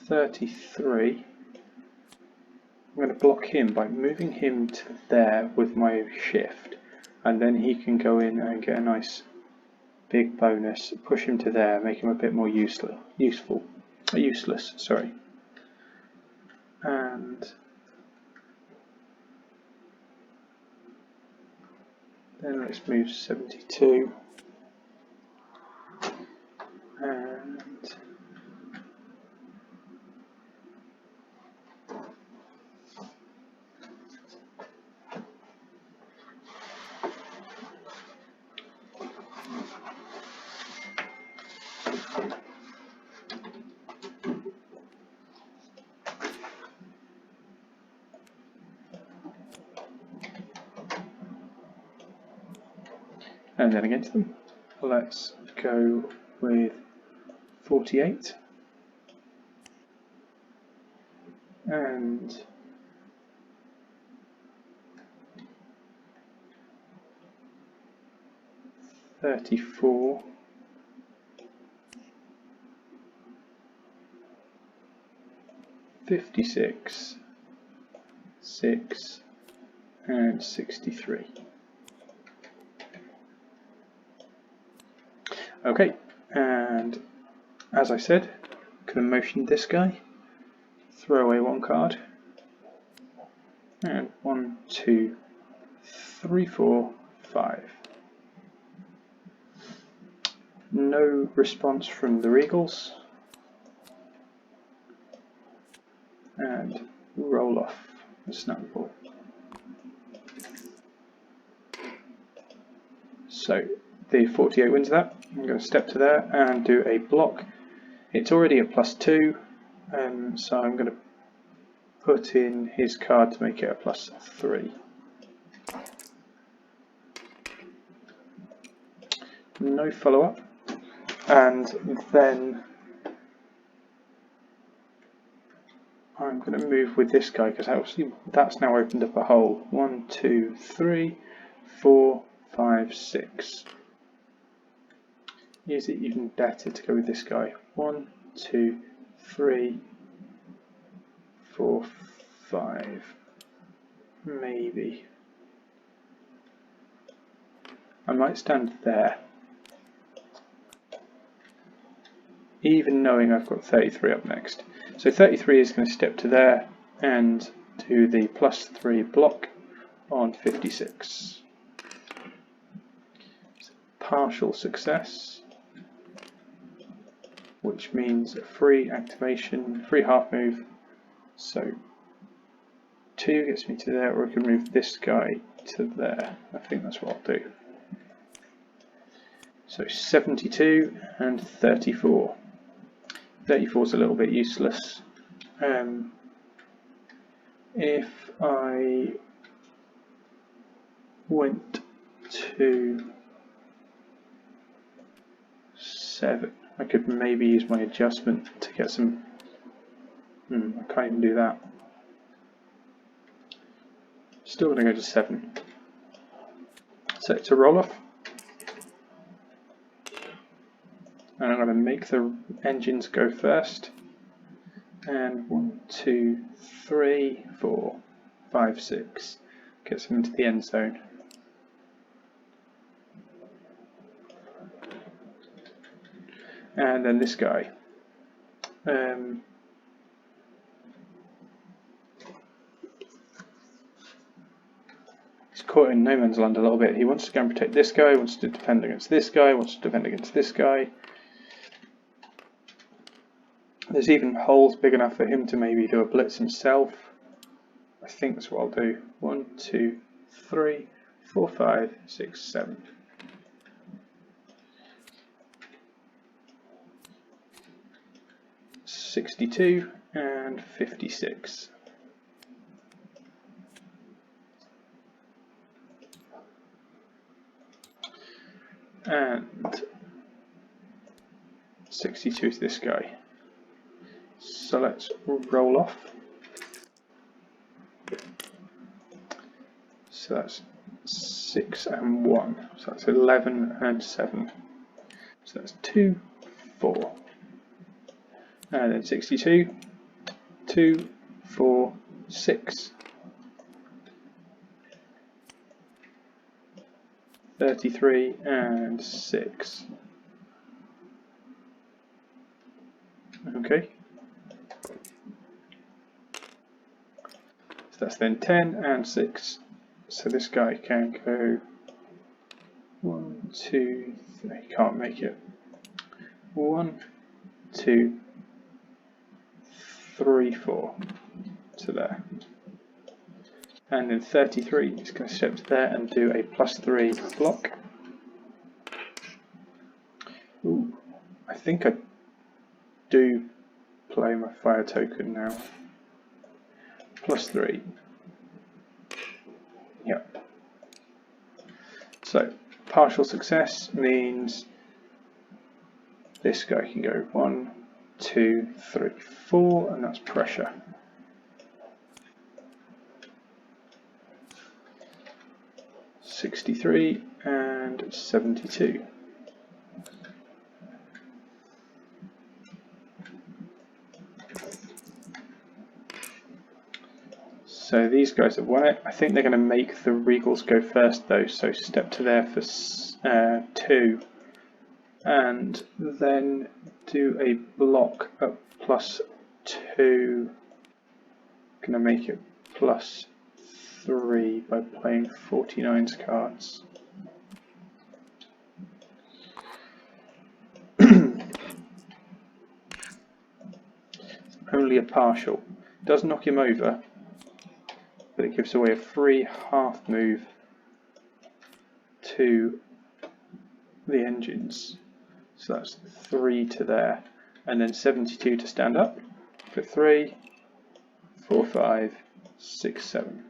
$33. I'm going to block him by moving him to there with my shift, and then he can go in and get a nice big bonus, push him to there, make him a bit more useless, sorry. And then let's move 72. And and then against them. Let's go with 48 and 34, 56, 6 and 63. Okay, and as I said, I'm going to motion this guy, throw away one card, and 1, 2, 3, 4, 5. No response from the Regals, and roll off the snowball. So the 48 wins that. I'm going to step to there and do a block. It's already a +2, so I'm going to put in his card to make it a +3. No follow-up, and then I'm going to move with this guy because obviously that's now opened up a hole. 1, 2, 3, 4, 5, 6. Is it even better to go with this guy? 1, 2, 3, 4, 5. Maybe. I might stand there. Even knowing I've got 33 up next. So 33 is going to step to there and do the +3 block on 56. Partial success, which means a free activation, free half move. So 2 gets me to there, or I can move this guy to there. I think that's what I'll do. So 72 and 34. 34 is a little bit useless. If I went to 7, I could maybe use my adjustment to get some. I can't even do that. Still going to go to 7. So it's a roll off. And I'm going to make the engines go first. And 1, 2, 3, 4, 5, 6. Gets them into the end zone. And then this guy. He's caught in no man's land a little bit. He wants to go and protect this guy, wants to defend against this guy, wants to defend against this guy. There's even holes big enough for him to maybe do a blitz himself. I think that's what I'll do. 1, 2, 3, 4, 5, 6, 7. $62 and 56. And 62 is this guy. So let's roll off. So that's 6 and 1. So that's 11 and 7. So that's 2, 4. And then 62, 2, 4, 6. 33 and 6. Okay. So that's then 10 and 6. So this guy can go 1, 2, 3. Can't make it. 1, 2, 3, 4 to there. And then 33 is going to step to there and do a +3 block. Ooh, I think I do play my fire token now. +3. Yep. So partial success means this guy can go 1, 2, 3, 4, and that's pressure. $63 and $72. So these guys have won it. I think they're going to make the Regals go first though, so step to there for 2, and then do a block at +2. Going to make it +3 by playing 49's cards. Only a partial. Does knock him over, but it gives away a free half move to the engines. So that's 3 to there, and then 72 to stand up for 3, 4, 5, 6, 7.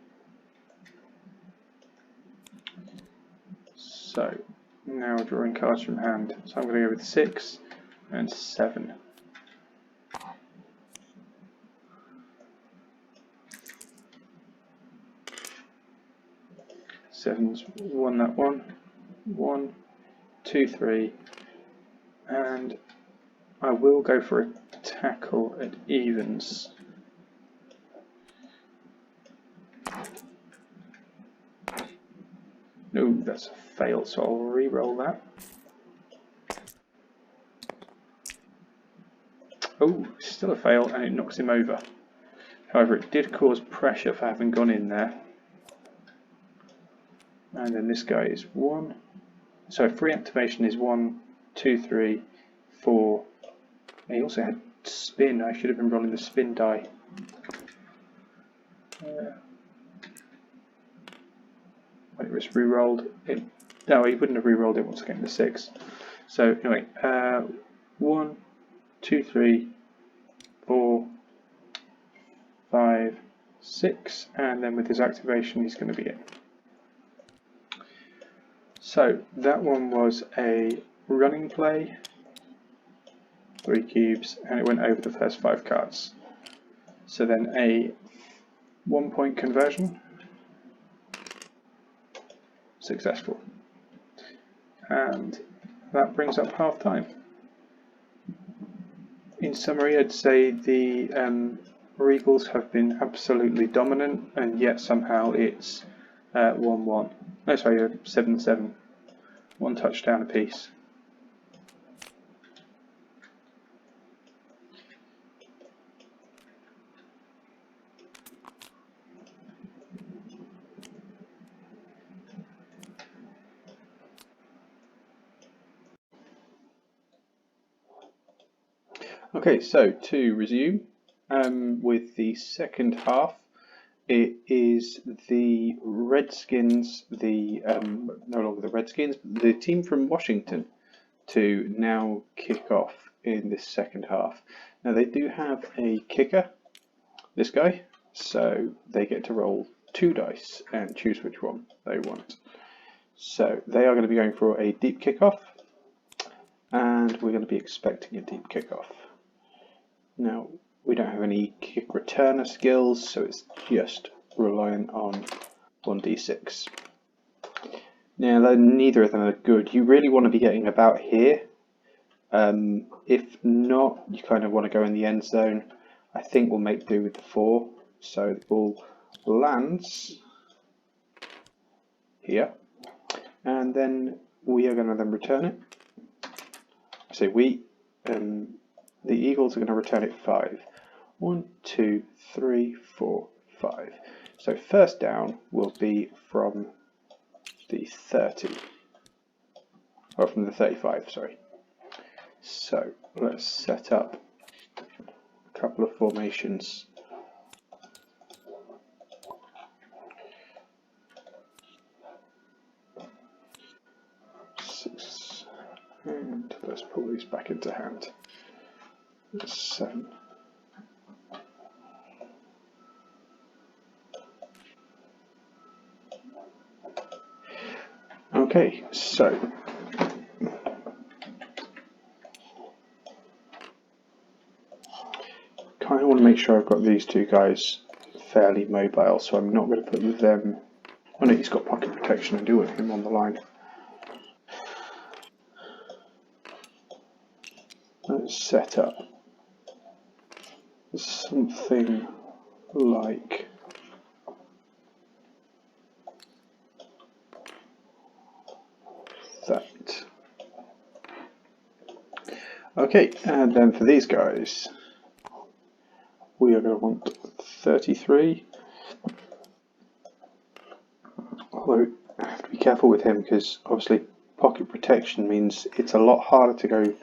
So now drawing cards from hand. So I'm going to go with 6 and 7. Seven's won that one. 1, 2, 3, and I will go for a tackle at evens. No, that's a fail, so I'll re-roll that. Oh, still a fail, and it knocks him over. However, it did cause pressure for having gone in there. And then this guy is 1. So free activation is 1, 2, 3, 4. And he also had spin. I should have been rolling the spin die. When it was re-rolled, no, he wouldn't have re-rolled it once again the 6. So anyway, 1, 2, 3, 4, 5, 6, and then with his activation he's going to be in. So that one was a running play, 3 cubes, and it went over the first 5 cards. So then a 1-point conversion, successful. And that brings up half time. In summary, I'd say the Regals have been absolutely dominant, and yet somehow it's 1-1. No, sorry, 7-7. 1 touchdown apiece. Okay, so to resume with the second half, it is the Redskins, no longer the Redskins, but the team from Washington to now kick off in this second half. Now they do have a kicker, this guy, so they get to roll 2 dice and choose which one they want. So they are going to be going for a deep kickoff, and we're going to be expecting a deep kickoff. Now, we don't have any kick returner skills, so it's just reliant on 1d6. Now, neither of them are good. You really want to be getting about here. If not, you kind of want to go in the end zone. I think we'll make do with the 4. So the ball lands here, and then we are going to then return it. I say we. The Eagles are going to return it 5. 1, 2, 3, 4, 5. So first down will be from the 30. Or from the 35, sorry. So let's set up a couple of formations. And let's pull these back into hand. 7. Okay, so kind of want to make sure I've got these two guys fairly mobile, so I'm not going to put them. Oh no, he's got pocket protection. I do want him on the line. Let's set up something like that. Okay, and then for these guys, we are going to want 33. Although I have to be careful with him because obviously pocket protection means it's a lot harder to go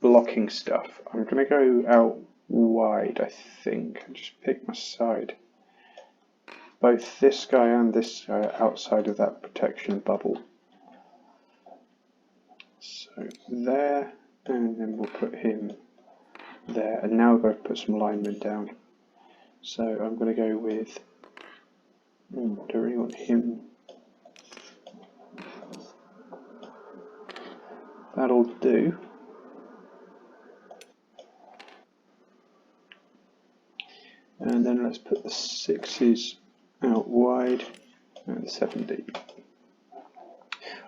blocking stuff. I'm going to go out wide, I think, and just pick my side. Both this guy and this guy are outside of that protection bubble. So there, and then we'll put him there. And now we've got to put some linemen down. So I'm going to go with, I don't really want him. That'll do. And then let's put the 6s out wide and 7 deep.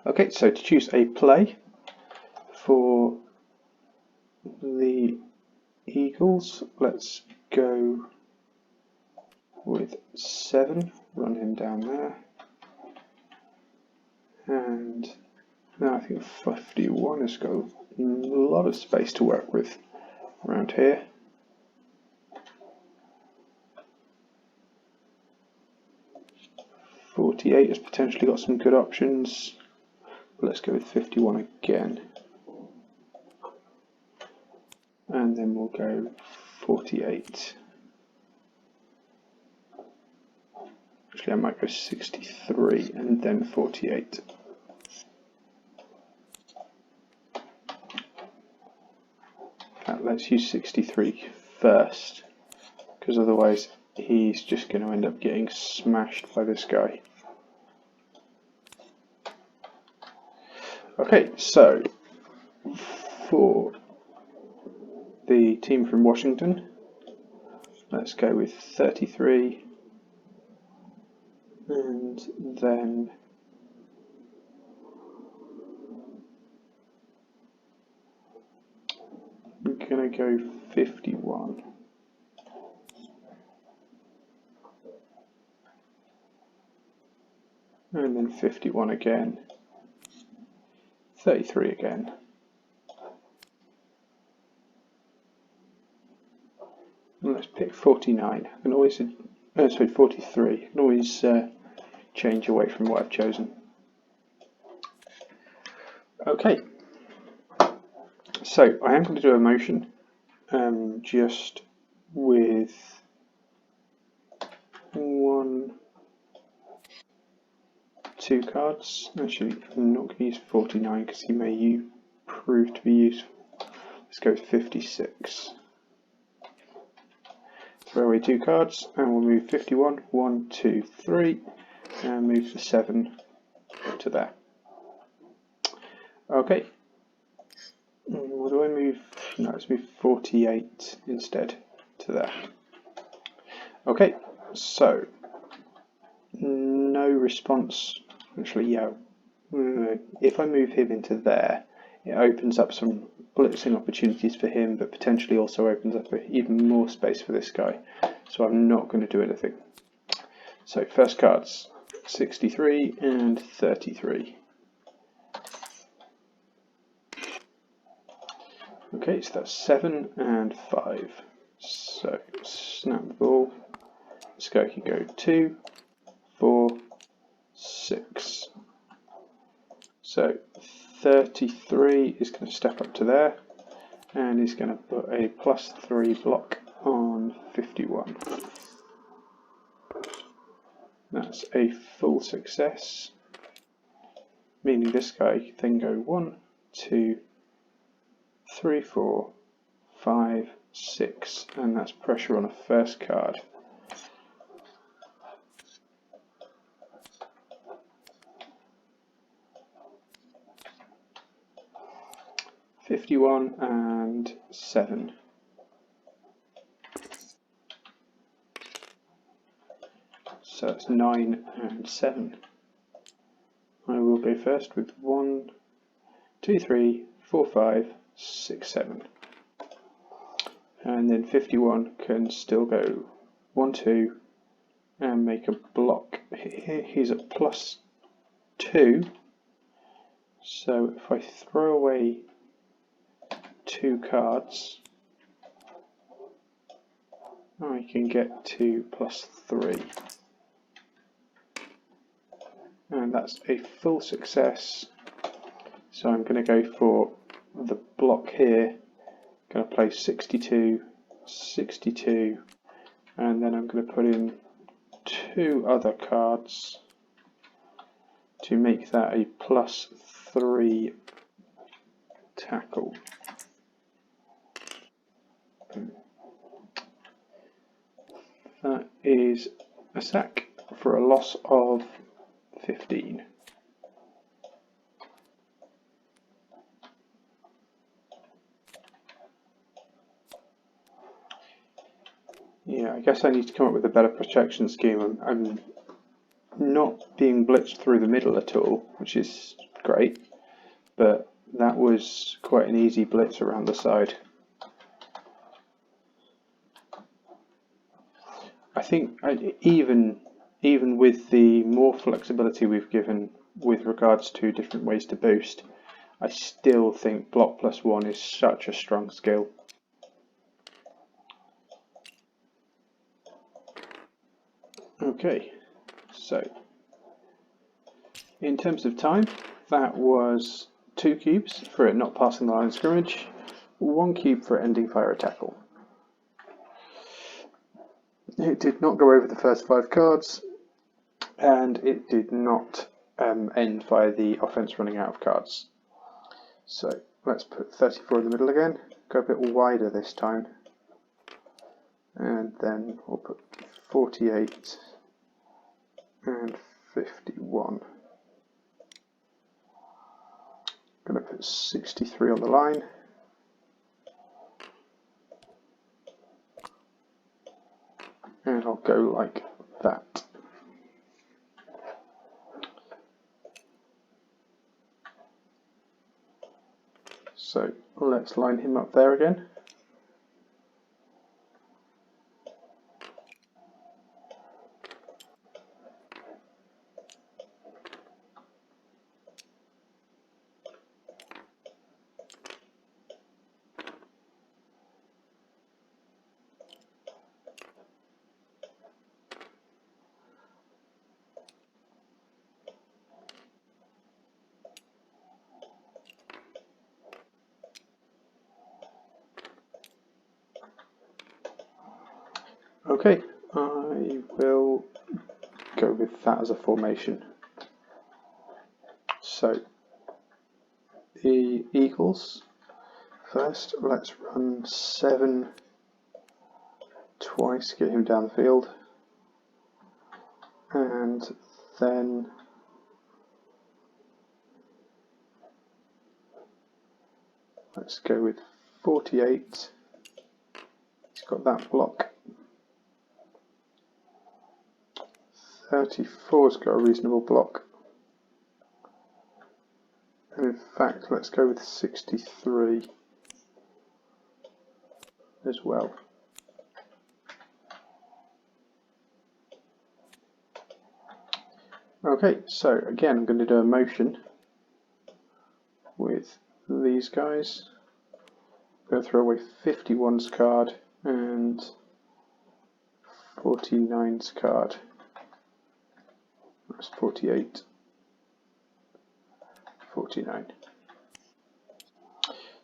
Okay, so to choose a play for the Eagles, let's go with 7, run him down there. And now I think 51 has got a lot of space to work with around here. .48 has potentially got some good options. Let's go with 51 again. And then we'll go 48. Actually, I might go 63 and then 48. Let's use 63 first, because otherwise he's just going to end up getting smashed by this guy. Okay, so for the team from Washington, let's go with 33, and then we're going to go 51. And then 51 again, 33 again. And let's pick 49. I can always, sorry, 43. I can always change away from what I've chosen. Okay, so I am going to do a motion just with 2 cards. Actually, I'm not going to use 49 because he may prove to be useful. Let's go with 56. Throw away 2 cards and we'll move 51, 1, 2, 3, and move the 7 to there. Okay. What do I move? No, let's move 48 instead to there. Okay, so no response. Actually, yeah. If I move him into there, it opens up some blitzing opportunities for him, but potentially also opens up even more space for this guy. So I'm not going to do anything. So first cards, 63 and 33. Okay, so that's 7 and 5. So snap the ball. This guy can go 2, 4, 6. So 33 is going to step up to there, and he's going to put a +3 block on 51. That's a full success, meaning this guy can then go 1, 2, 3, 4, 5, 6, and that's pressure on a first card. 51 and 7. So it's 9 and 7. I will go first with 1, 2, 3, 4, 5, 6, 7. And then 51 can still go 1, 2, and make a block. He's at +2. So if I throw away 2 cards, I can get to +3. And that's a full success. So I'm going to go for the block here. Going to play 62, 62, and then I'm going to put in 2 other cards to make that a +3 tackle. That is a sack for a loss of 15. Yeah, I guess I need to come up with a better protection scheme. I'm not being blitzed through the middle at all, which is great, but that was quite an easy blitz around the side. I think even with the more flexibility we've given with regards to different ways to boost, I still think block +1 is such a strong skill. Okay, so in terms of time, that was 2 cubes for it not passing the line of scrimmage, 1 cube for ending fire or tackle. It did not go over the first 5 cards, and it did not end via the offense running out of cards. So let's put 34 in the middle again, go a bit wider this time, and then we'll put 48 and 51. I'm going to put 63 on the line. And I'll go like that. So let's line him up there again. Okay, I will go with that as a formation. So the Eagles, first let's run 7 twice, get him down the field, and then let's go with 48. He's got that block. 34's got a reasonable block. And in fact, let's go with 63 as well. Okay, so again, I'm going to do a motion with these guys. I'm going to throw away 51's card and 49's card. That's 48, 49.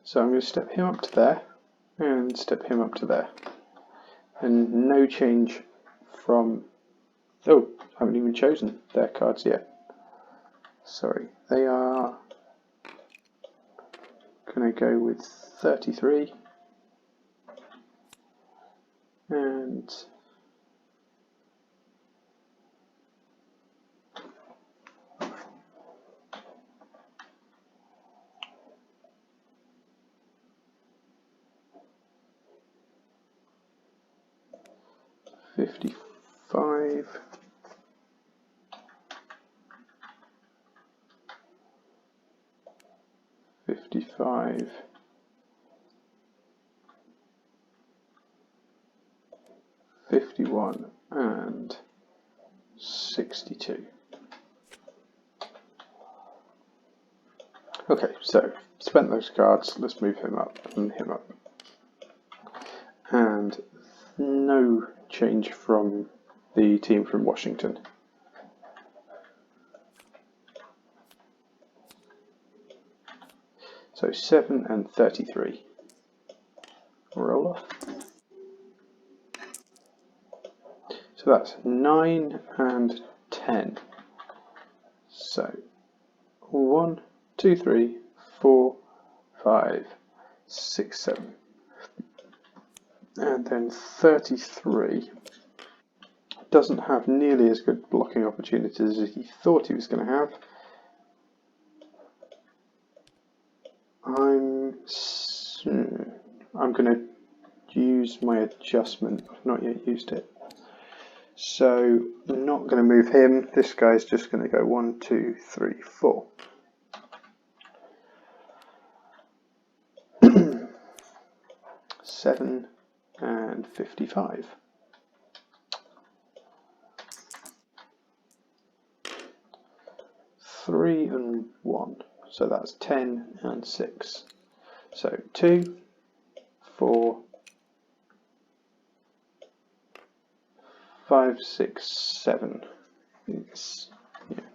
So I'm going to step him up to there and step him up to there. And no change from... Oh, I haven't even chosen their cards yet. Sorry, they are going to go with 33 and 55, 55, 51 and 62. Okay, so spent those cards, let's move him up and him up. And no change from the team from Washington. So 7 and 33. Roll off. So that's 9 and 10. So 1, 2, 3, 4, 5, 6, 7. And then 33 doesn't have nearly as good blocking opportunities as he thought he was going to have. I'm going to use my adjustment. I've not yet used it. So I'm not going to move him. This guy's just going to go 1, 2, 3, 4. Seven and 55. 3 and 1. So that's 10 and 6. So 2, 4, 5, 6, 7. Yes. Yeah.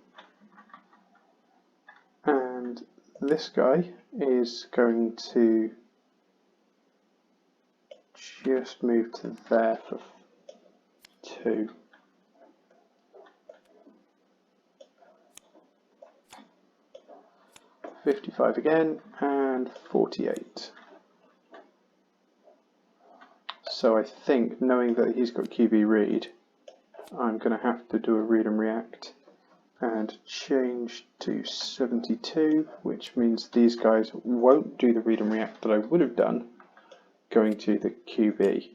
And this guy is going to just move to there for 2. $55 again, and 48. So I think, knowing that he's got QB read, I'm going to have to do a read and react and change to 72, which means these guys won't do the read and react that I would have done going to the QB.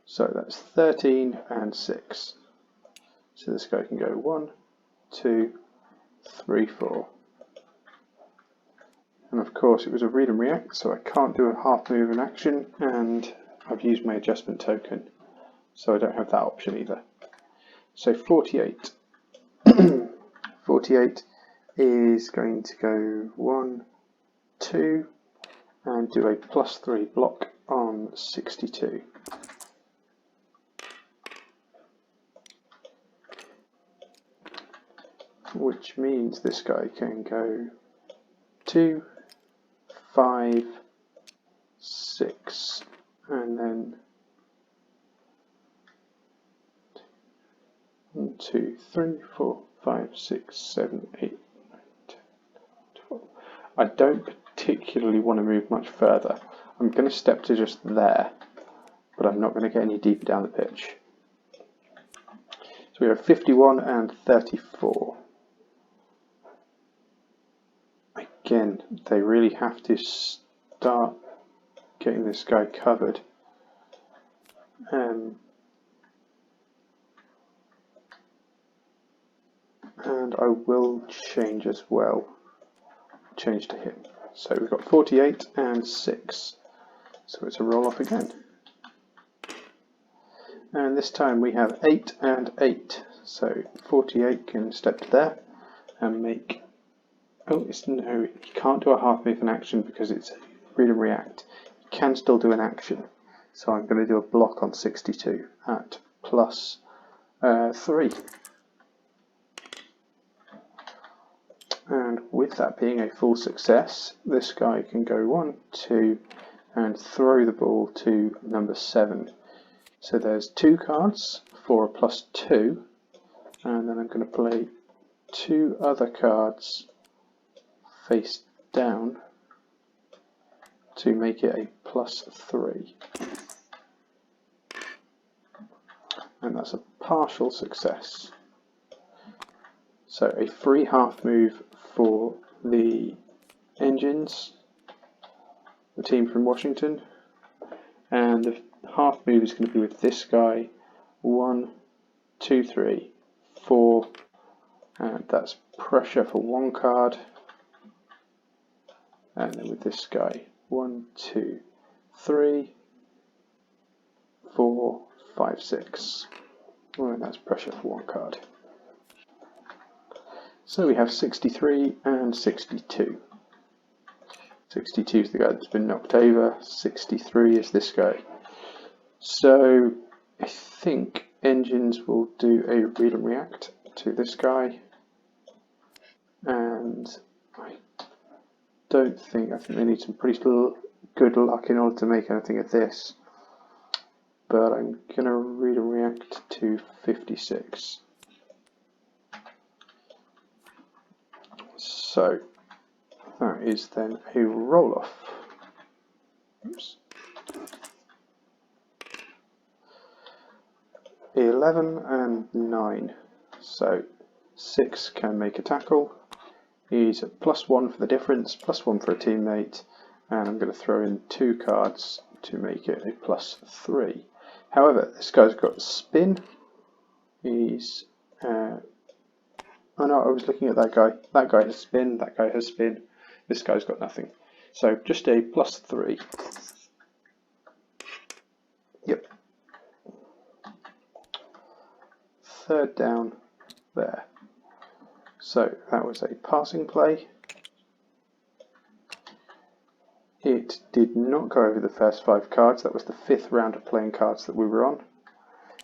So that's 13 and 6. So this guy can go 1, 2, 3, 4. And of course it was a read and react, so I can't do a half move in action, and I've used my adjustment token, so I don't have that option either. So 48. 48 is going to go 1, 2, and do a +3 block on 62. Which means this guy can go 2, 5, 6, and then 1, 2, 3, 4, 5, 6, 7, 8, 9, 10, 12. I don't particularly want to move much further. I'm going to step to just there, but I'm not going to get any deeper down the pitch. So we have 51 and 34. Again, they really have to start getting this guy covered. And I will change as well. Change to him. So we've got 48 and 6. So it's a roll off again. And this time we have 8 and 8. So 48 can step to there and make. Oh, no, you can't do a half move in action because it's read and react. You can still do an action. So I'm going to do a block on 62 at +3. And with that being a full success, this guy can go 1, 2, and throw the ball to number 7. So there's 2 cards for a +2, and then I'm going to play 2 other cards face down to make it a +3. And that's a partial success. So a free half move for the engines, the team from Washington. And the half move is going to be with this guy. 1, 2, 3, 4, and that's pressure for 1 card. And then with this guy, 1, 2, 3, 4, 5, 6. And that's pressure for 1 card. So we have 63 and 62. 62 is the guy that's been knocked over, 63 is this guy. So I think engines will do a read and react to this guy, and I think they need some pretty good luck in order to make anything of this, but I'm going to read and react to 56. So that is then a roll off. Oops. 11 and 9, so 6 can make a tackle. He's a +1 for the difference, +1 for a teammate, and I'm going to throw in 2 cards to make it a +3. However, this guy's got spin. He's oh no, I was looking at that guy. That guy has spin, that guy has spin. This guy's got nothing. So just a +3. Yep. 3rd down there. So that was a passing play. It did not go over the first 5 cards. That was the 5th round of playing cards that we were on.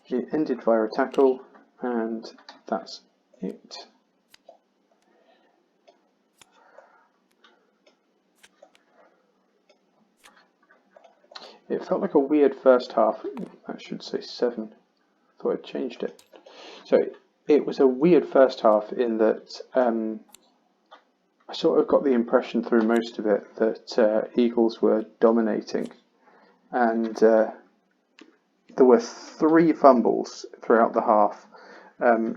It ended via a tackle, and that's it. It felt like a weird first half. I should say 7. I thought I'd changed it. So it was a weird first half in that I sort of got the impression through most of it that Eagles were dominating, and there were 3 fumbles throughout the half.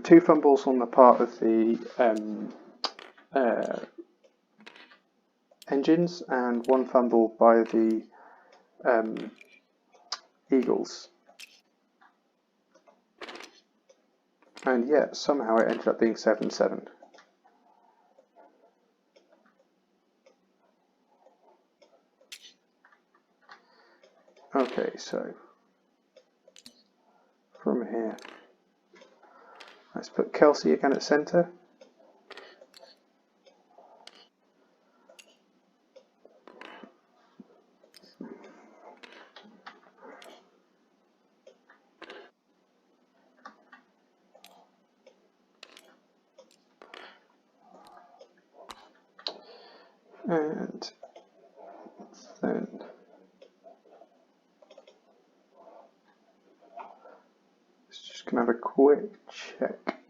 2 fumbles on the part of the engines, and 1 fumble by the Eagles. And yet somehow it ended up being 7-7. Okay, so from here, let's put Kelsey again at centre. And then let's just gonna have a quick check.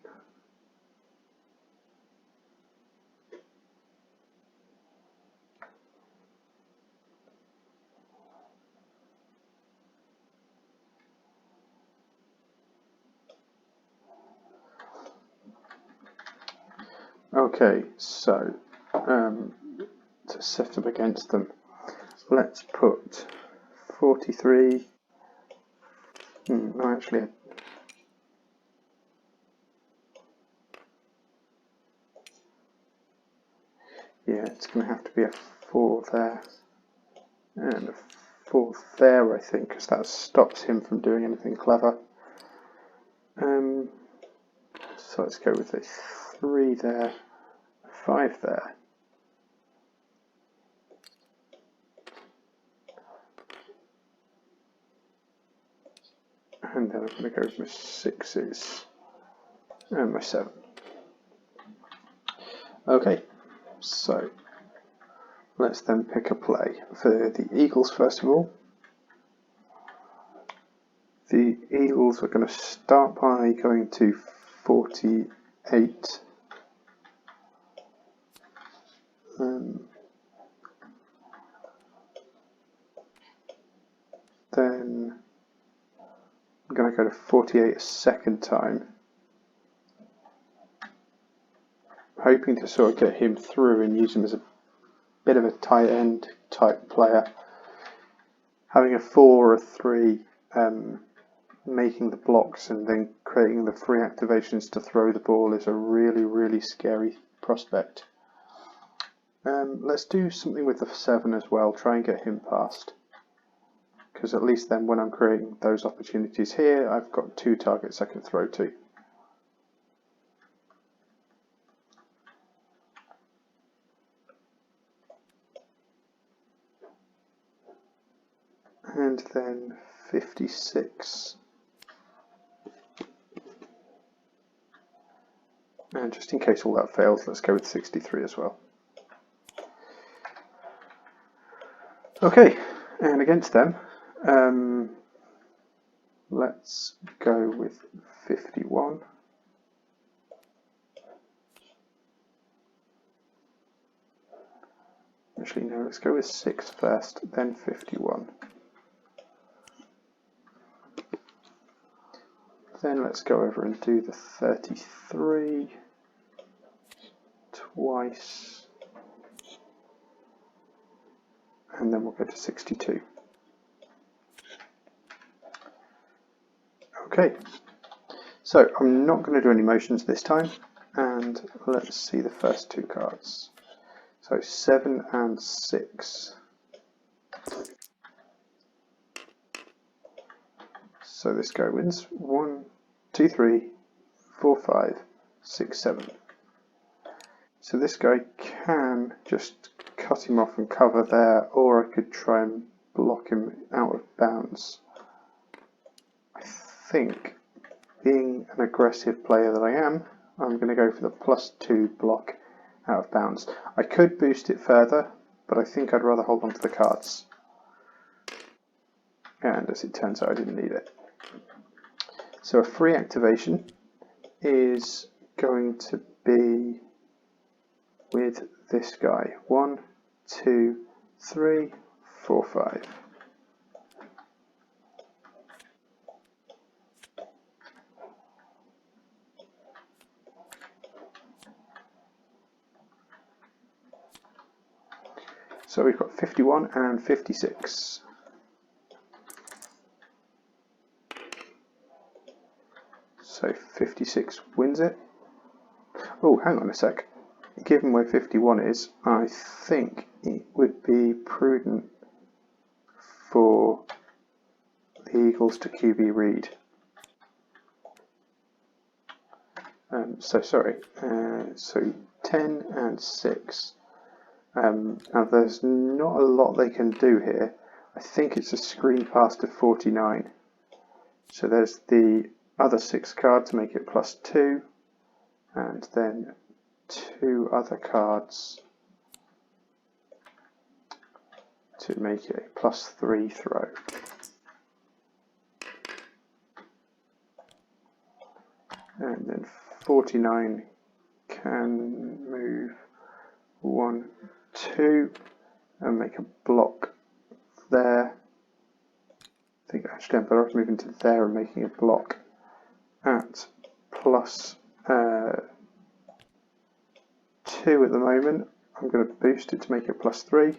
Okay, so to set up against them, let's put 43. No, actually, yeah, it's going to have to be a 4 there and a 4 there, I think, because that stops him from doing anything clever. So let's go with a 3 there, a 5 there. And then I'm going to go with my 6s and my 7. Okay, so let's then pick a play for the Eagles first of all. The Eagles are going to start by going to 48. Then I'm going to go to 48 a second time, hoping to sort of get him through and use him as a bit of a tight end type player. having a 4 or a 3, making the blocks and then creating the free activations to throw the ball is a really, really scary prospect. Let's do something with the 7 as well, try and get him past. Because at least then when I'm creating those opportunities here, I've got 2 targets I can throw to. And then 56. And just in case all that fails, let's go with 63 as well. Okay, and against them, let's go with 51. Actually, no, let's go with 6 first, then 51. Then let's go over and do the 33 twice, and then we'll go to 62. Okay, so I'm not going to do any motions this time, and let's see the first 2 cards. So 7 and 6. So this guy wins 1, 2, 3, 4, 5, 6, 7. So this guy can just cut him off and cover there, or I could try and block him out of bounds. I think, being an aggressive player that I am, I'm going to go for the +2 block out of bounds. I could boost it further, but I think I'd rather hold on to the cards. And as it turns out, I didn't need it. So a free activation is going to be with this guy. 1, 2, 3, 4, 5. So we've got 51 and 56. So 56 wins it. Oh, hang on a sec. Given where 51 is, I think it would be prudent for the Eagles to QB read. So 10 and 6. Now there's not a lot they can do here. I think it's a screen pass to 49. So there's the other 6 cards to make it +2, and then 2 other cards to make it a +3 throw. And then 49 can move 1, 2 and make a block there. I think actually I'm better off moving to there and making a block at +2 at the moment. I'm going to boost it to make it +3.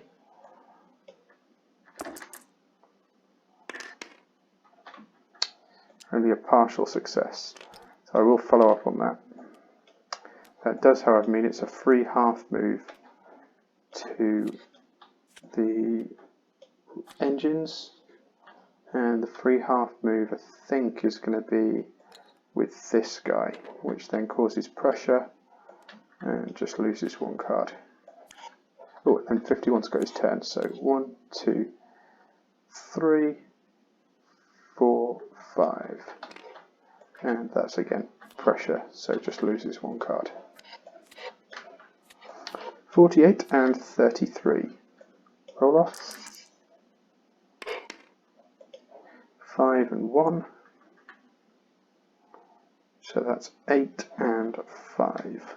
Only a partial success. So I will follow up on that. That does, however, mean it's a free half move to the engines, and the free half move I think is going to be with this guy, which then causes pressure and just loses 1 card. Oh, and 51's got his turn, so 1, 2, 3, 4, 5, and that's again pressure, so just loses 1 card. 48 and 33. Roll off. 5 and 1. So that's 8 and 5.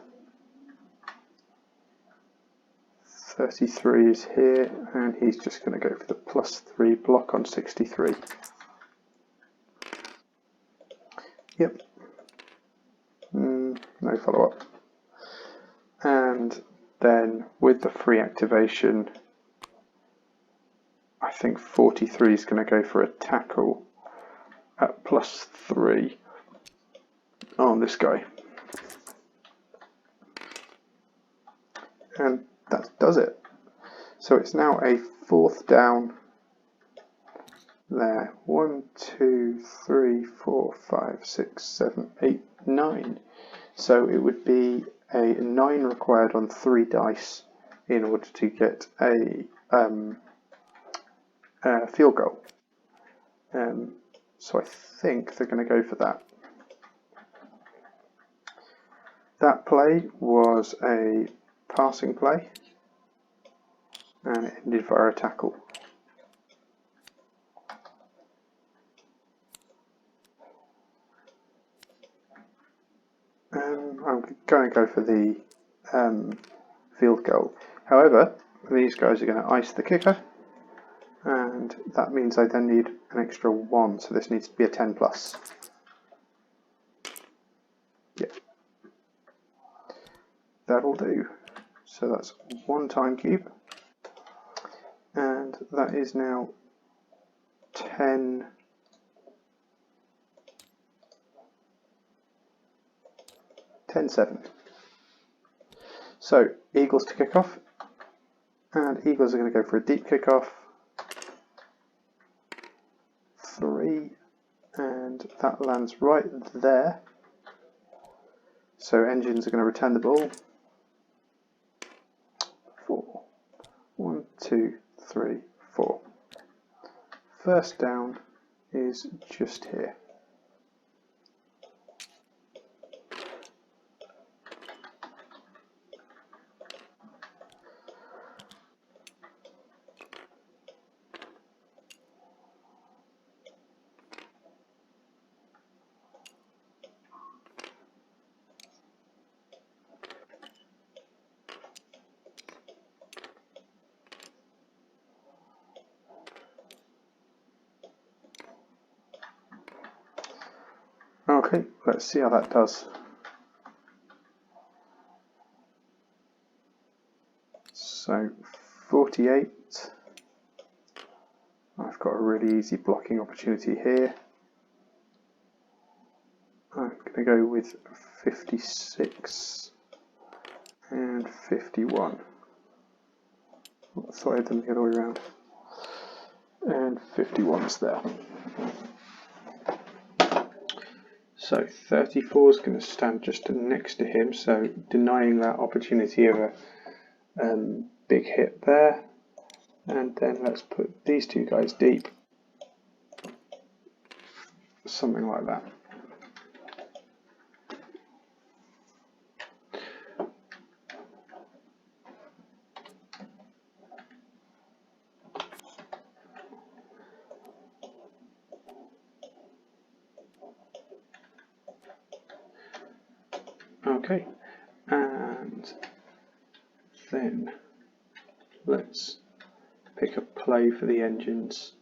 33 is here, and he's just going to go for the +3 block on 63. Yep. No follow-up. And then with the free activation, I think 43 is going to go for a tackle at +3 on this guy. And that does it. So it's now a 4th down there. 1, 2, 3, 4, 5, 6, 7, 8, 9. So it would be a 9 required on 3 dice in order to get a field goal. So I think they're going to go for that. That play was a passing play, and it ended via a tackle. I'm going to go for the field goal. However, these guys are going to ice the kicker, and that means I then need an extra 1, so this needs to be a 10+. Yep. That'll do. So that's 1 time cube, and that is now 10. 10-7. So Eagles to kick off, and Eagles are going to go for a deep kickoff. 3, and that lands right there. So Engines are going to return the ball. 4. 1, 2, 3, 4. First down is just here. Okay, let's see how that does. So 48. I've got a really easy blocking opportunity here. I'm going to go with 56 and 51. Thought I'd done the other way around. And 51's there. So 34 is going to stand just next to him, so denying that opportunity of a big hit there. And then let's put these 2 guys deep. Something like that. Okay, and then let's pick a play for the Engines.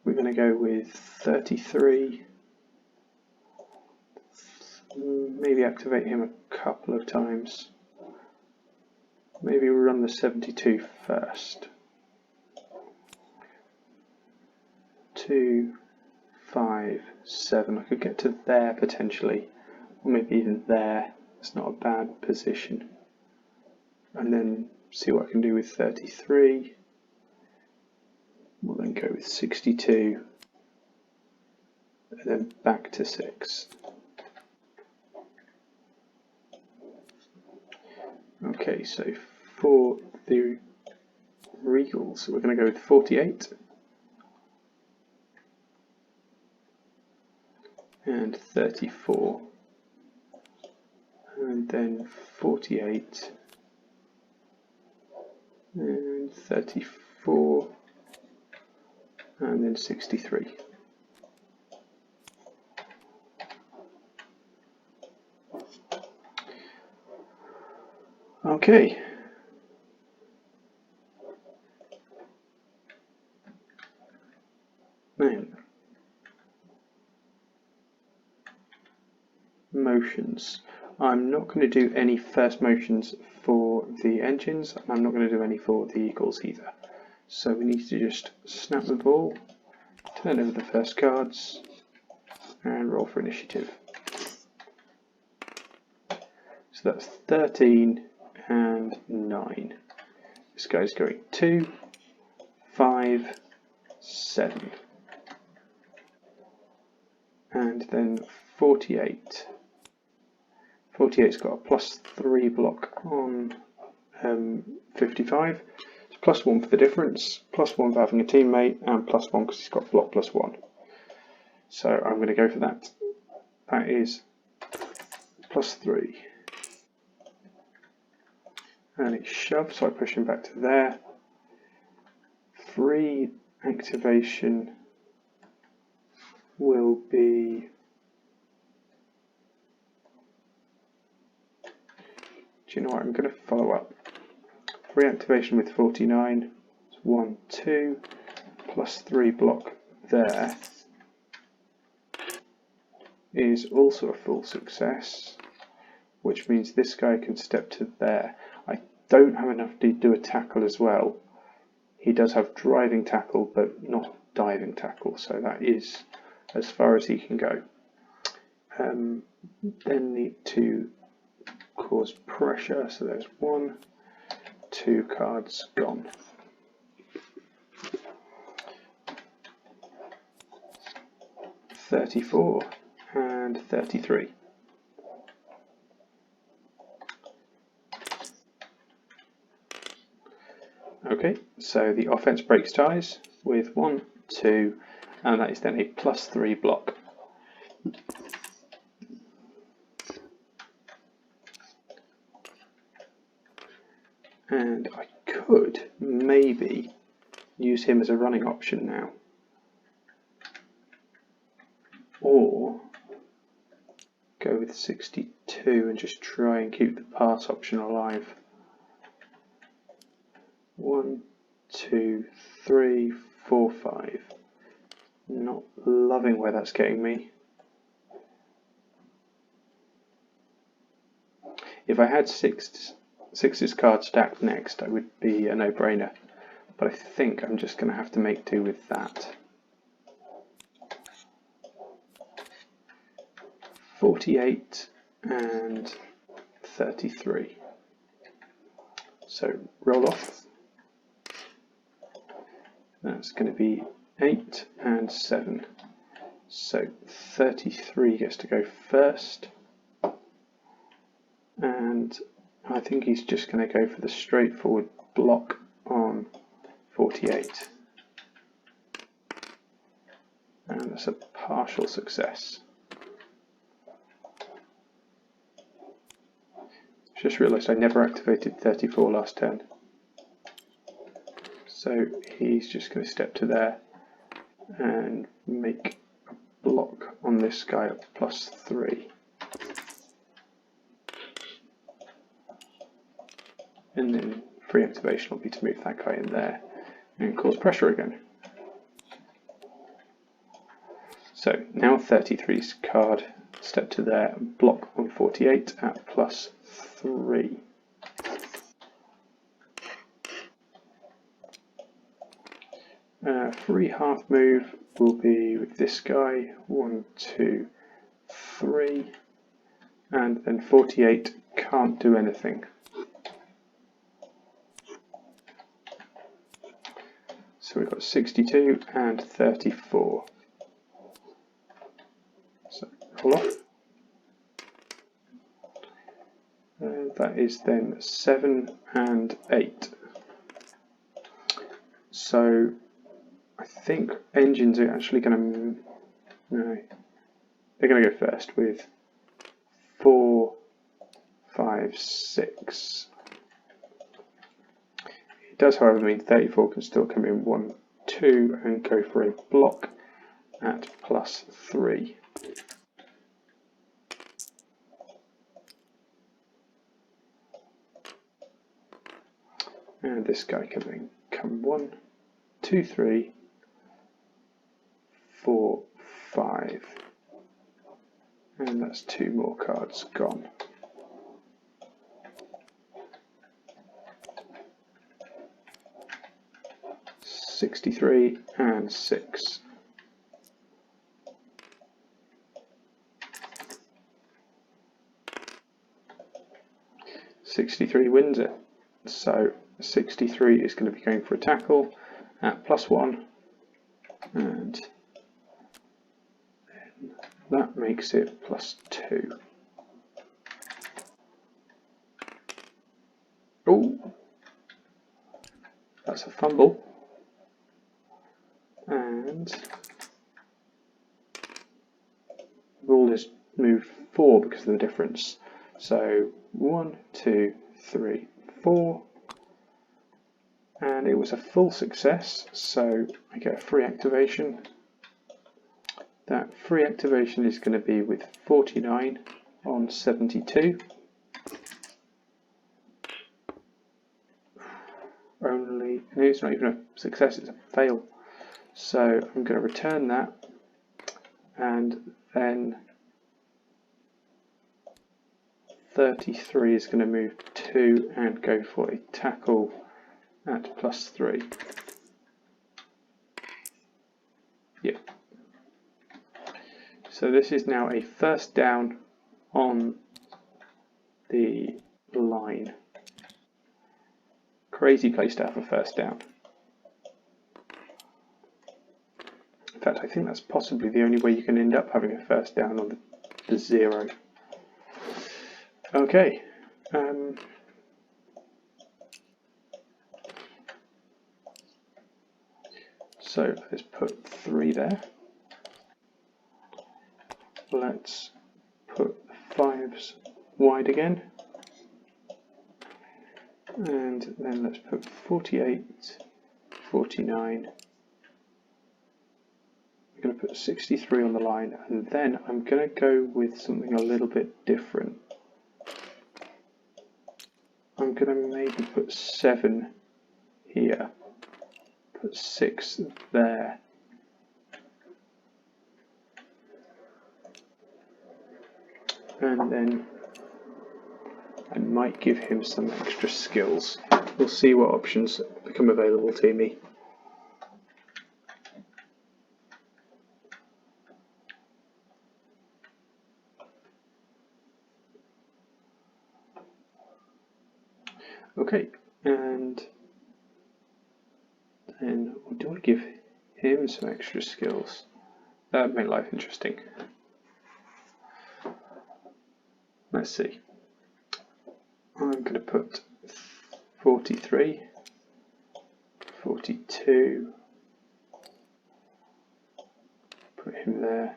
We're going to go with 33. Maybe activate him a couple of times. Maybe we'll run the 72 first. 2, 5, 7. I could get to there potentially, or maybe even there. It's not a bad position. And then see what I can do with 33. We'll then go with 62. And then back to 6. Okay, so for the Regals, we're going to go with 48. And 34. And then 48, and 34, and then 63. Okay. Now, motions. I'm not going to do any first motions for the Engines, and I'm not going to do any for the Eagles either. So we need to just snap the ball, turn over the first cards, and roll for initiative. So that's 13 and 9. This guy's going 2, 5, 7. And then 48. 48's got a +3 block on 55. It's +1 for the difference, +1 for having a teammate, and +1 because he's got block +1. So I'm going to go for that. That is +3. And it's shoved, so I push him back to there. Free activation will be... Do you know what? I'm going to follow up. Free activation with 49. 1, 2, +3 block there is also a full success, which means this guy can step to there. I don't have enough to do a tackle as well. He does have driving tackle, but not diving tackle, so that is as far as he can go. Then need to cause pressure, so there's 1, 2 cards gone. $34 and 33. Okay, so the offense breaks ties with 1, 2, and that is then a +3 block. And I could maybe use him as a running option now. Or go with 62 and just try and keep the pass option alive. 1, 2, 3, 4, 5. Not loving where that's getting me. If I had six's card stacked next, I would be a no-brainer. But I think I'm just going to have to make do with that. 48 and 33. So roll off. That's going to be 8 and 7. So 33 gets to go first. And I think he's just going to go for the straightforward block on 48. And that's a partial success. Just realised I never activated 34 last turn. So he's just going to step to there and make a block on this guy at +3. And then free activation will be to move that guy in there and cause pressure again. So now 33's card, step to there and block on 48 at +3. Free half move will be with this guy, 1, 2, 3, and then 48 can't do anything. So we've got 62 and 34. So roll off. That is then 7 and 8. So I think engines are actually going to... No. They're going to go first with 4, 5, 6. It does, however, mean 34 can still come in 1, 2 and go for a block at +3. And this guy can then come 1, 2, 3, 4, 5. And that's 2 more cards gone. 63 and 6. '63 wins it. So 63 is going to be going for a tackle at +1, and that makes it +2. Oh, that's a fumble. And the ball is moved 4 because of the difference. So 1, 2, 3, 4. And it was a full success, so I get a free activation. That free activation is going to be with 49 on 72. No, it's not even a success, it's a fail. So I'm going to return that, and then 33 is going to move 2 and go for a tackle at +3. Yeah. So this is now a first down on the line. Crazy place to have a first down. In fact, I think that's possibly the only way you can end up having a first down on the 0. Okay. So let's put 3 there. Let's put 5s wide again. And then let's put 48, 49. I'm going to put 63 on the line, and then I'm going to go with something a little bit different. I'm going to maybe put 7 here, put 6 there. And then I might give him some extra skills. We'll see what options become available to me. Okay, and then do I give him some extra skills? That would make life interesting. Let's see. I'm going to put 43, 42, put him there.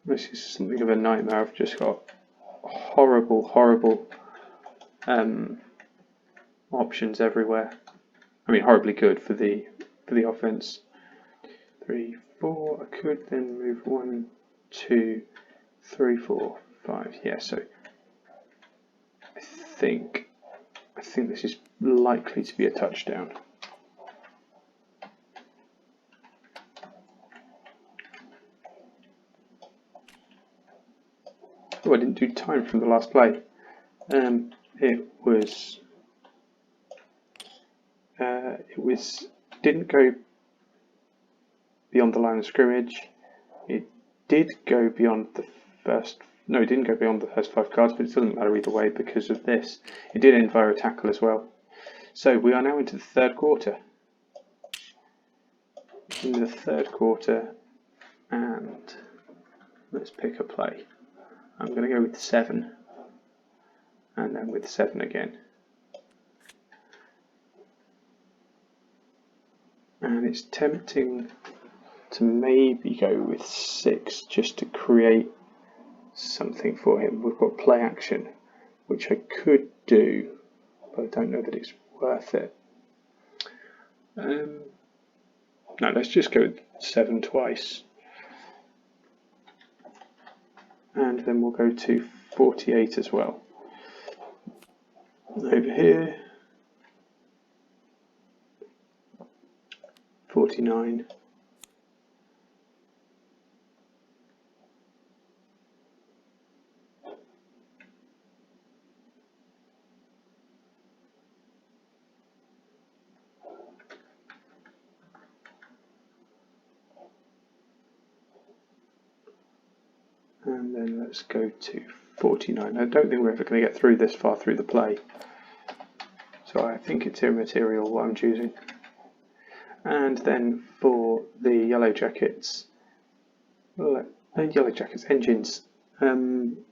This is something of a nightmare. I've just got horrible options everywhere. I mean, horribly good for the offense. 3, 4. I could then move 1, 2, 3, 4, 5. Yeah. So I think this is likely to be a touchdown. Oh, I didn't do time from the last play. It didn't go beyond the line of scrimmage. It did go beyond the first. No, it didn't go beyond the first 5 cards, but it doesn't matter either way because of this. It did end via a tackle as well. So we are now into the third quarter. In the third quarter, and let's pick a play. I'm going to go with 7, and then with 7 again. And it's tempting to maybe go with 6 just to create something for him. We've got play action, which I could do, but I don't know that it's worth it. No, let's just go with 7 twice. And then we'll go to 48 as well. Over here, 49. And then let's go to 49. I don't think we're ever going to get through this far through the play, so I think it's immaterial what I'm choosing. And then for the yellow jackets engines,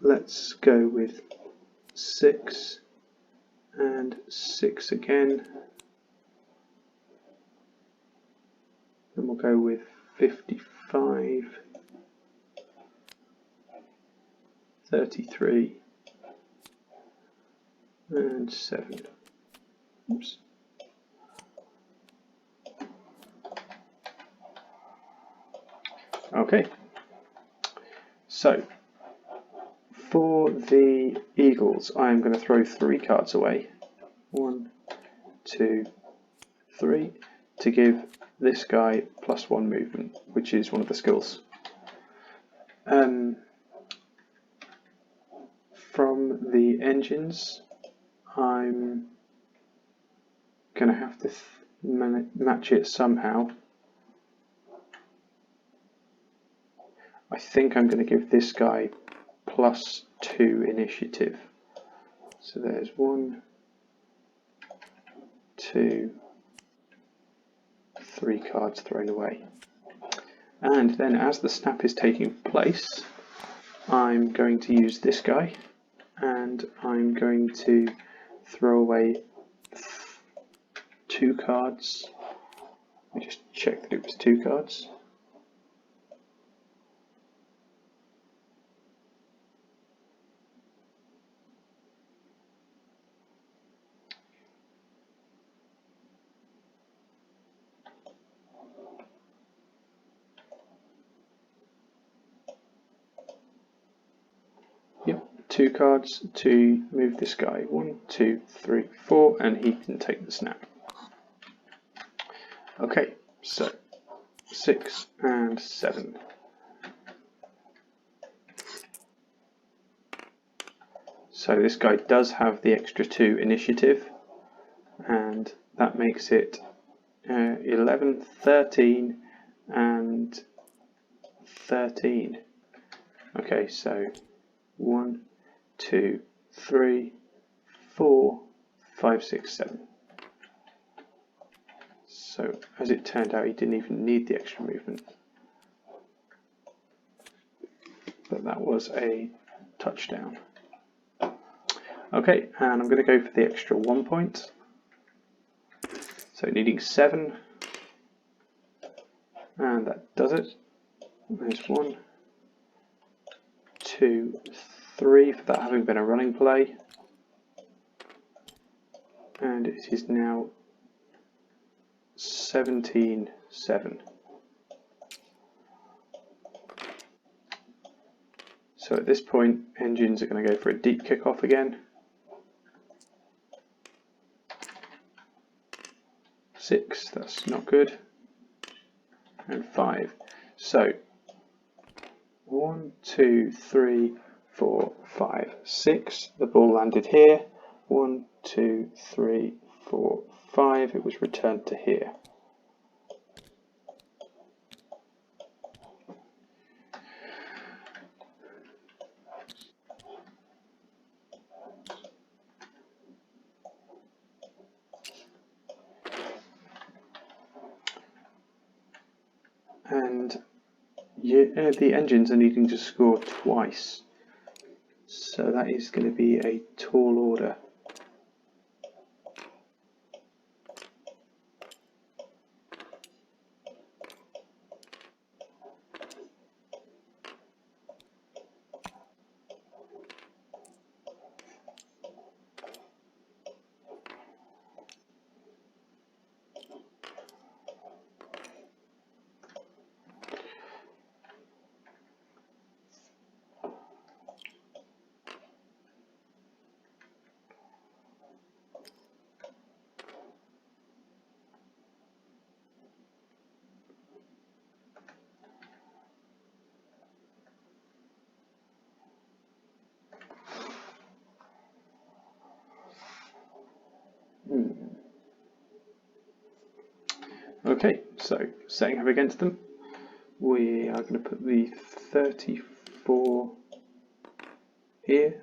let's go with 6 and 6 again. Then we'll go with 55, 33, and 7. Oops. Okay, so for the Eagles, I am going to throw 3 cards away. 1, 2, 3, to give this guy +1 movement, which is one of the skills. From the engines, I'm going to have to match it somehow. I think I'm going to give this guy +2 initiative. So there's 1, 2, 3 cards thrown away. And then as the snap is taking place, I'm going to use this guy, and I'm going to throw away 2 cards. Let me just check that it was 2 cards. Yep, 2 cards to move this guy. 1, 2, 3, 4, and he can take the snap. Okay, so 6 and 7. So this guy does have the extra 2 initiative, and that makes it 11, 13, and 13. Okay, so 1, 2, 3, 4, 5, 6, 7. So as it turned out, he didn't even need the extra movement. But that was a touchdown. Okay, and I'm going to go for the extra 1 point. So needing 7. And that does it. There's 1, 2, 3 for that having been a running play. And it is now 17-7. So at this point, engines are going to go for a deep kickoff again. 6, that's not good. And 5. So 1, 2, 3, 4, 5, 6. The ball landed here. 1, 2, 3, 4, 5. It was returned to here. And the engines are needing to score twice. So that is going to be a tall order. Okay, so setting up against them, we are going to put the 34 here,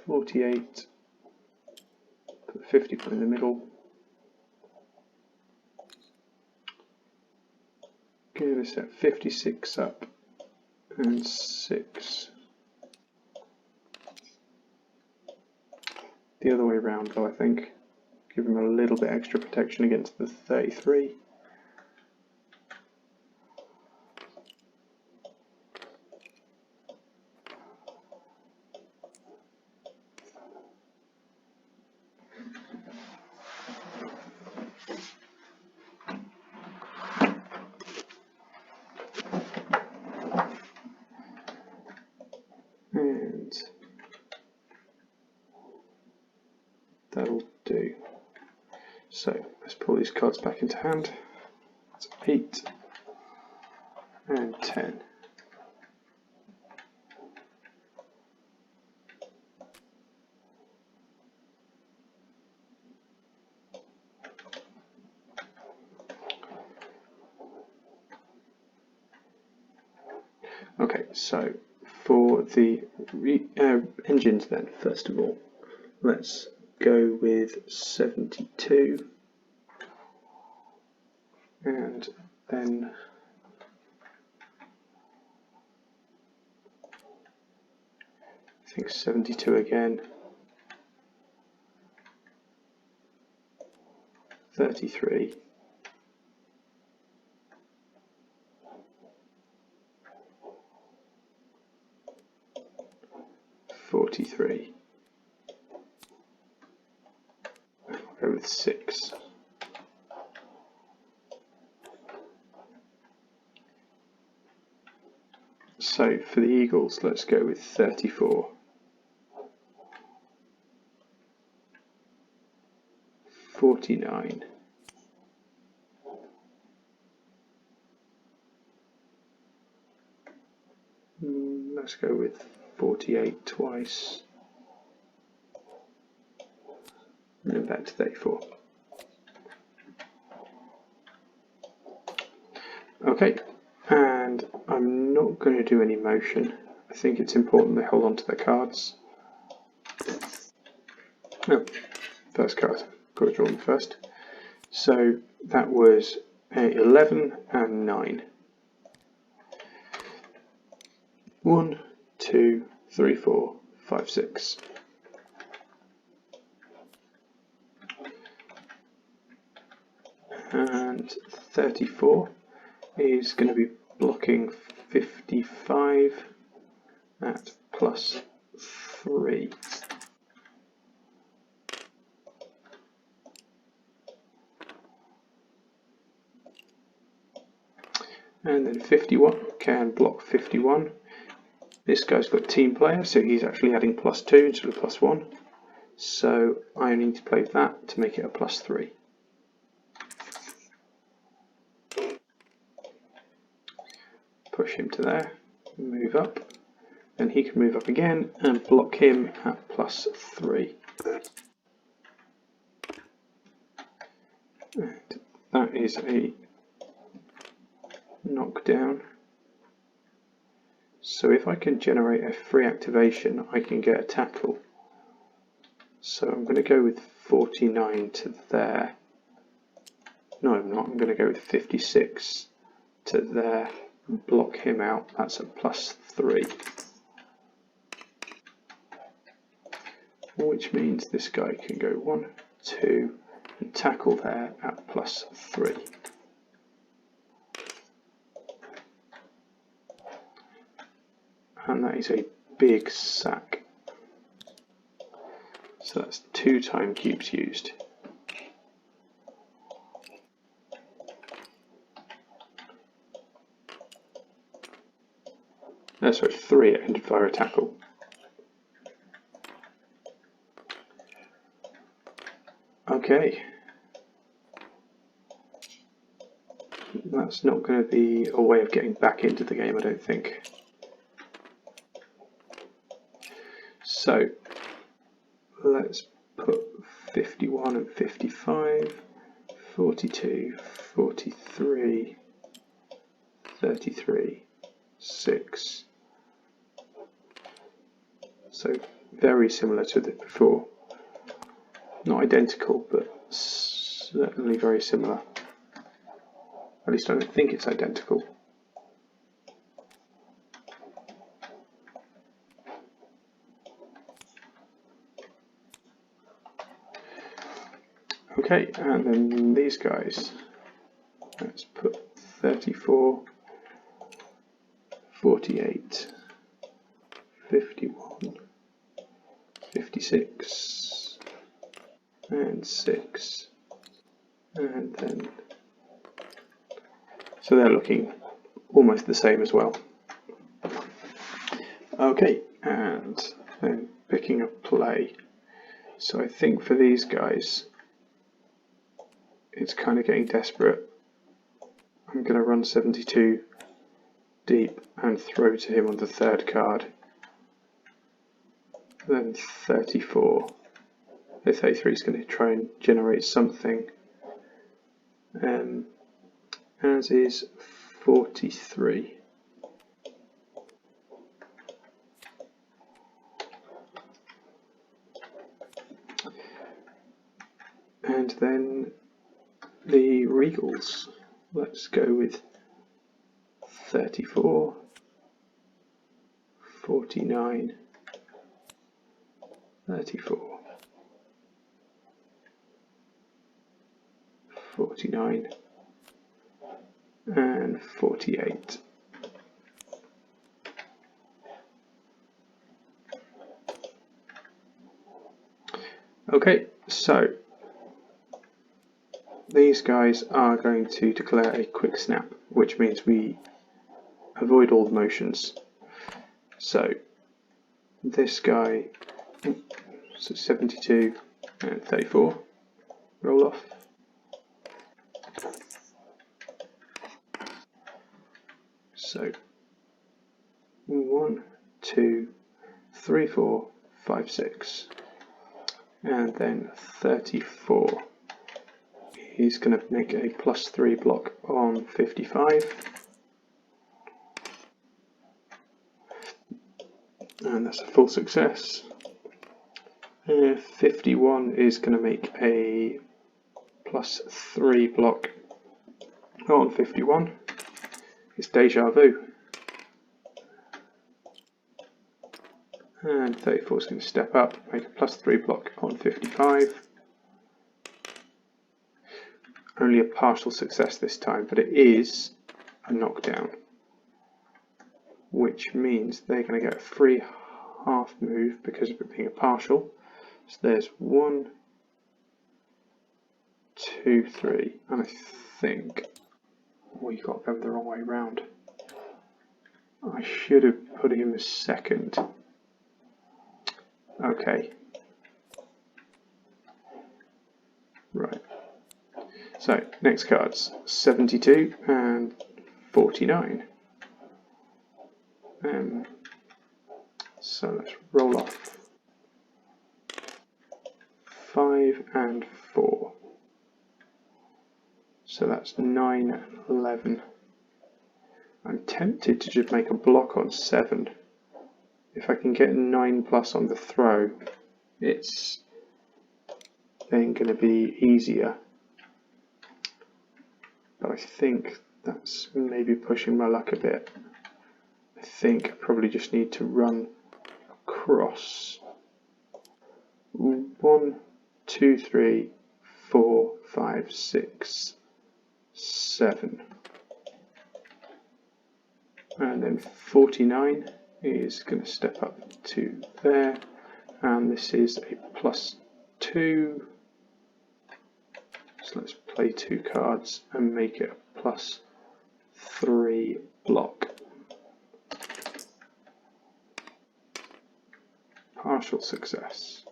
48, put 54 in the middle, going to set 56 up and 6 the other way around though, I think. Give him a little bit extra protection against the 33. And that'll do. So let's pull these cards back into hand. That's 8 and 10. Okay, so for the engines then, first of all, let's go with 72 and then I think 72 again, 33, 43. I'll go with 6. So for the Eagles, let's go with 34. 49. Let's go with 48 twice. And then back to 34. Okay, and I'm not going to do any motion. I think it's important they hold on to their cards. No, first card. Got to draw them first. So that was 11 and 9. 1, 2, 3, 4, 5, 6. And 34 is going to be blocking 55 at plus 3. And then 51 can block 51. This guy's got team player, so he's actually adding plus 2 instead of plus 1. So I need to play that to make it a plus 3. Push him to there, move up, and he can move up again and block him at plus 3. And that is a knockdown. So if I can generate a free activation, I can get a tackle. So I'm going to go with 49 to there. No, I'm not. I'm going to go with 56 to there. Block him out. That's a plus 3. Which means this guy can go 1, 2, and tackle there at plus 3. And that is a big sack. So that's 2 time cubes used. Sorry, 3 ended via a tackle. Okay. That's not going to be a way of getting back into the game, I don't think. So let's put 51 and 55, 42, 43, 33, 6. So very similar to the before. Not identical, but certainly very similar. At least I don't think it's identical. Okay, and then these guys. Let's put 34, 48, 51, 56, and 6. And then, so they're looking almost the same as well. Okay, and then picking a play. So I think for these guys, it's kind of getting desperate. I'm going to run 72 deep and throw to him on the third card. Then 34. The 33 is going to try and generate something. As is 43. And then the Regals. Let's go with 34, 49, 34, 49, and 48. Okay, so these guys are going to declare a quick snap, which means we avoid all the motions. So this guy, so 72 and 34, roll off. So 1, 2, 3, 4, 5, 6, and then 34. He's going to make a +3 block on 55, and that's a full success. 51 is going to make a +3 block on 51. It's deja vu. And 34 is going to step up, make a +3 block on 55. Only a partial success this time, but it is a knockdown, which means they're going to get a free half move because of it being a partial. So there's 1, 2, 3, and I think we got them the wrong way round. I should have put him as second. Okay. Right. So, next cards, 72 and 49. So let's roll off 5 and 4. So that's 9 and 11. I'm tempted to just make a block on 7. If I can get 9+ on the throw, it's then going to be easier. But I think that's maybe pushing my luck a bit. I think I probably just need to run across 1, 2, 3, 4, 5, 6, 7. And then 49 is going to step up to there. And this is a +2. So let's play 2 cards and make it a +3 block. Partial success.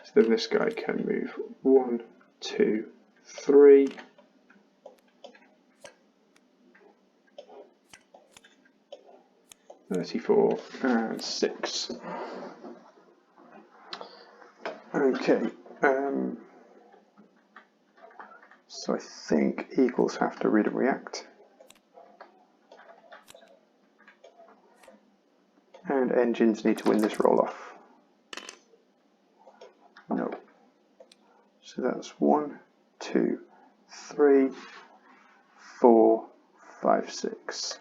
So then this guy can move 1, 2, 3. (34) and 6. Okay, So I think Eagles have to read and react. And Engines need to win this roll-off. No. So that's 1, 2, 3, 4, 5, 6.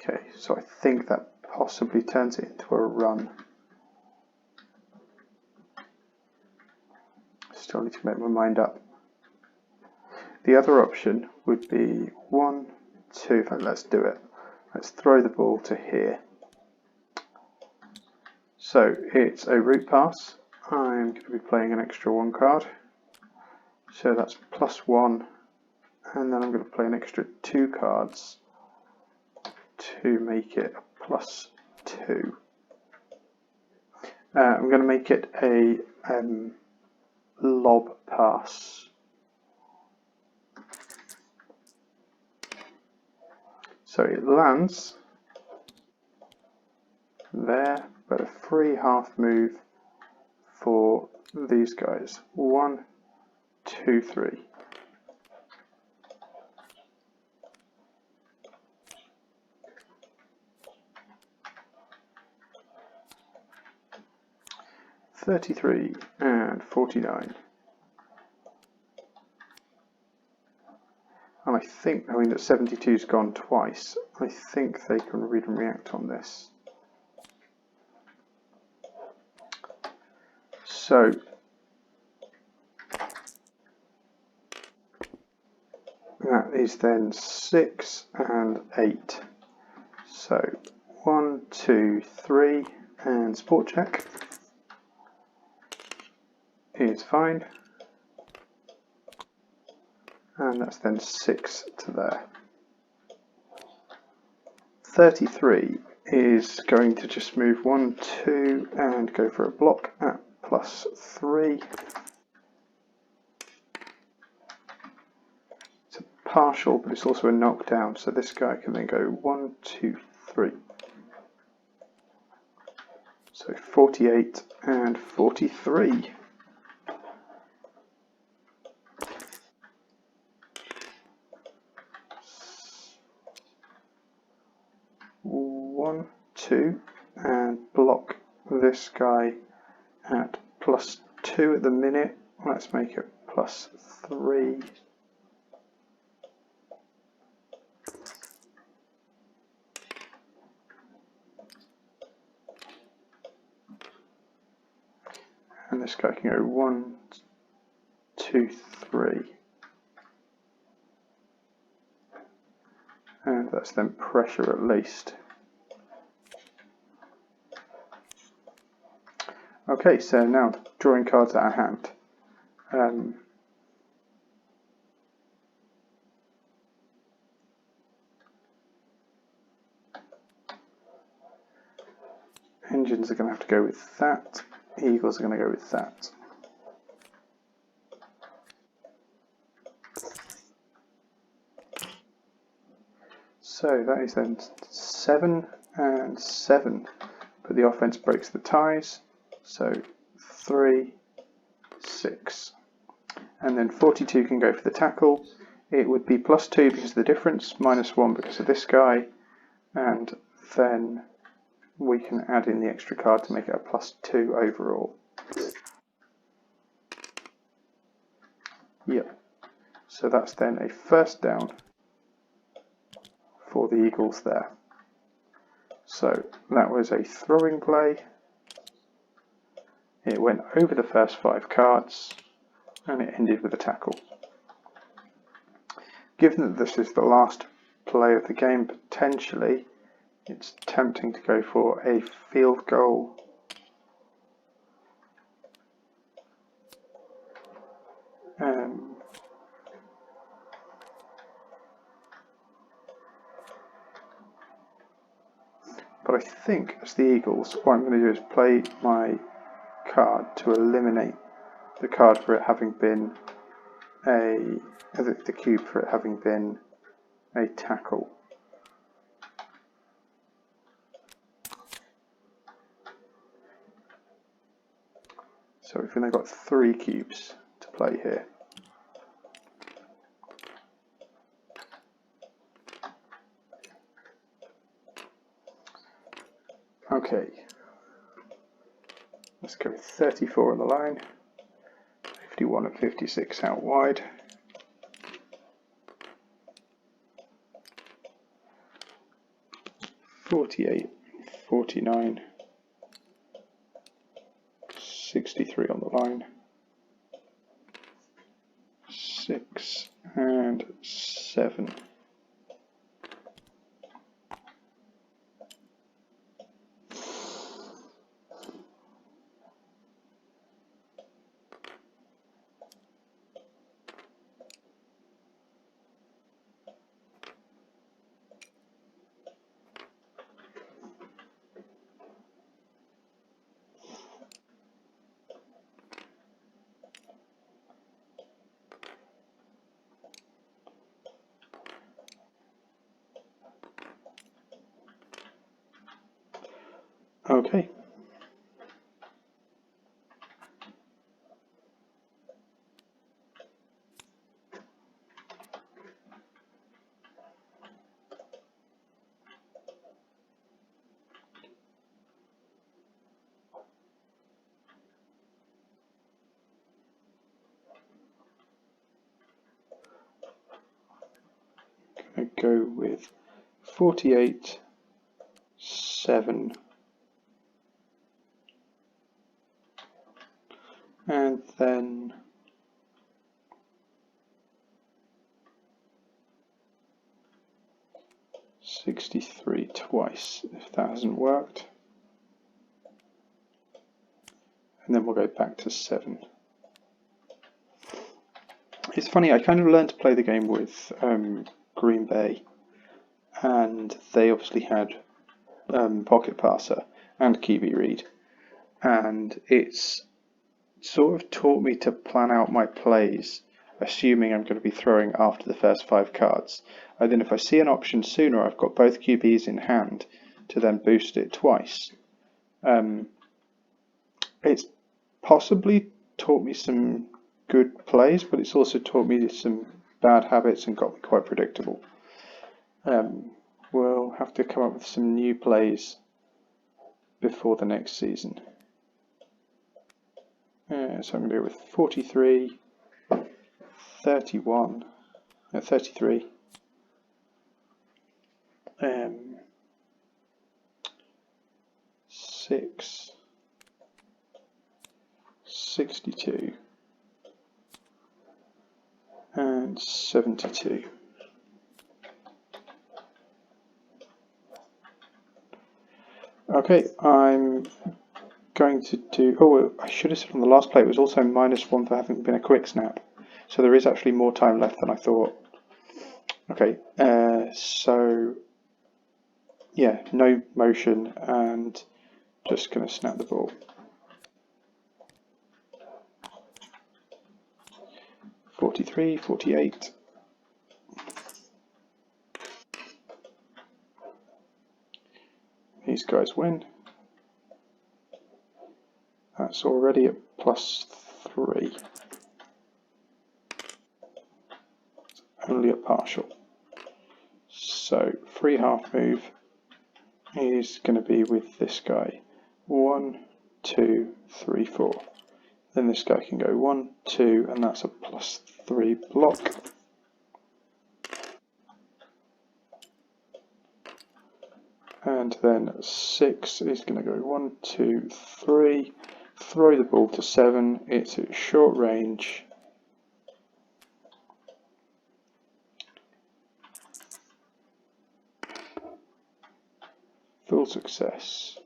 Okay, so I think that possibly turns it into a run. Still need to make my mind up. The other option would be 1, 2, in fact, let's do it. Let's throw the ball to here. So it's a route pass. I'm going to be playing an extra 1 card. So that's +1. And then I'm going to play an extra 2 cards to make it a +2. I'm going to make it a lob pass. So it lands there, but a free half move for these guys. 1, 2, 3. $33 and $49. And I think, knowing that 72's gone twice, I think they can read and react on this. So that is then 6 and 8. So 1, 2, 3, and sport check is fine. And that's then 6 to there. 33 is going to just move 1, 2, and go for a block at +3. It's a partial, but it's also a knockdown, so this guy can then go 1, 2, 3. So 48 and 43. One, 2, and block this guy at +2 at the minute. Let's make it +3. And this guy can go 1, 2, 3. And that's then pressure at least. Okay, so now drawing cards at our hand. Engines are going to have to go with that. Eagles are going to go with that. So that is then 7 and 7. But the offense breaks the ties. So 3, 6. And then 42 can go for the tackle. It would be +2 because of the difference, -1 because of this guy. And then we can add in the extra card to make it a +2 overall. Yep. So that's then a first down for the Eagles there. So that was a throwing play. It went over the first 5 cards and it ended with a tackle. Given that this is the last play of the game, potentially it's tempting to go for a field goal. But I think, as the Eagles, what I'm going to do is play my card to eliminate the card for it having been the cube for it having been a tackle. So we've only got 3 cubes to play here. Okay, let's go 34 on the line, 51 and 56 out wide. "48, 49, 63 on the line, 6 and 7. Okay. I go with 48, 7, and then 63 twice, if that hasn't worked. And then we'll go back to 7. It's funny, I kind of learned to play the game with Green Bay, and they obviously had Pocket Passer and QB Read, and it's sort of taught me to plan out my plays, assuming I'm going to be throwing after the first 5 cards. And then if I see an option sooner, I've got both QBs in hand to then boost it twice. It's possibly taught me some good plays, but it's also taught me some bad habits and got me quite predictable. We'll have to come up with some new plays before the next season. So I'm going to go with 43, 31, 33, 6, 62, and 72. Okay, I'm going to do... Oh, I should have said on the last play it was also -1 for having been a quick snap. So there is actually more time left than I thought. Okay, so... yeah, no motion and just going to snap the ball. "43, 48. These guys win. That's already at +3. Only a partial. So free half move is going to be with this guy. 1, 2, 3, 4. Then this guy can go 1, 2, and that's a +3 block. And then 6 is going to go 1, 2, 3. Throw the ball to 7. It's at short range. Full success.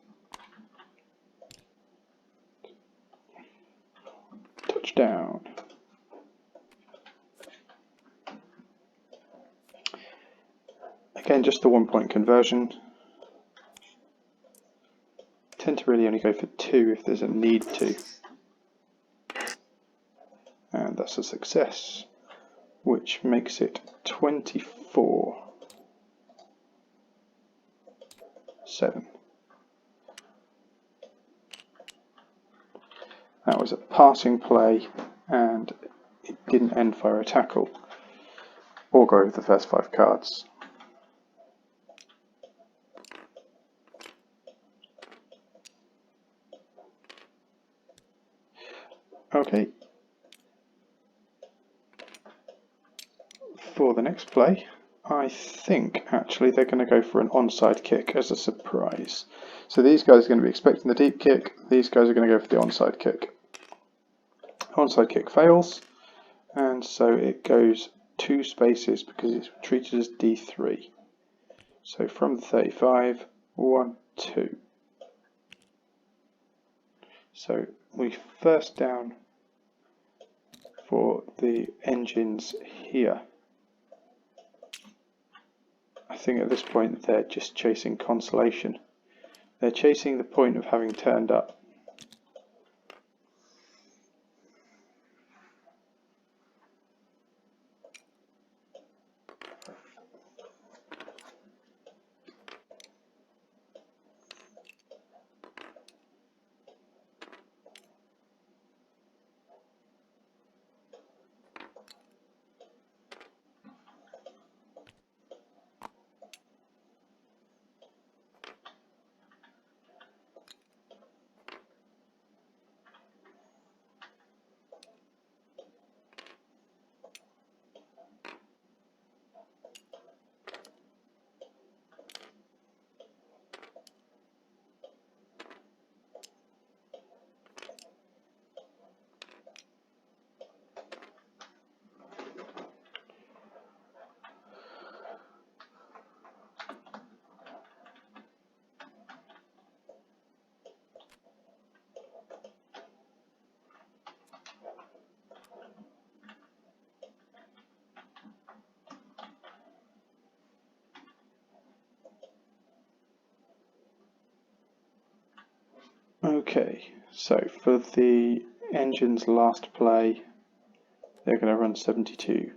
Touchdown. Again, just the 1-point conversion. Tend to really only go for 2 if there's a need to. And that's a success, which makes it 24-7. That was a passing play, and it didn't end via a tackle or go over the first 5 cards. Okay. For the next play, I think actually they're going to go for an onside kick as a surprise. So these guys are going to be expecting the deep kick. These guys are going to go for the onside kick. Onside kick fails, and so it goes 2 spaces because it's treated as D3. So from the 35, 1, 2. So we first down for the engines here. I think at this point they're just chasing consolation. They're chasing the point of having turned up. Okay, so for the engine's last play, they're going to run 72.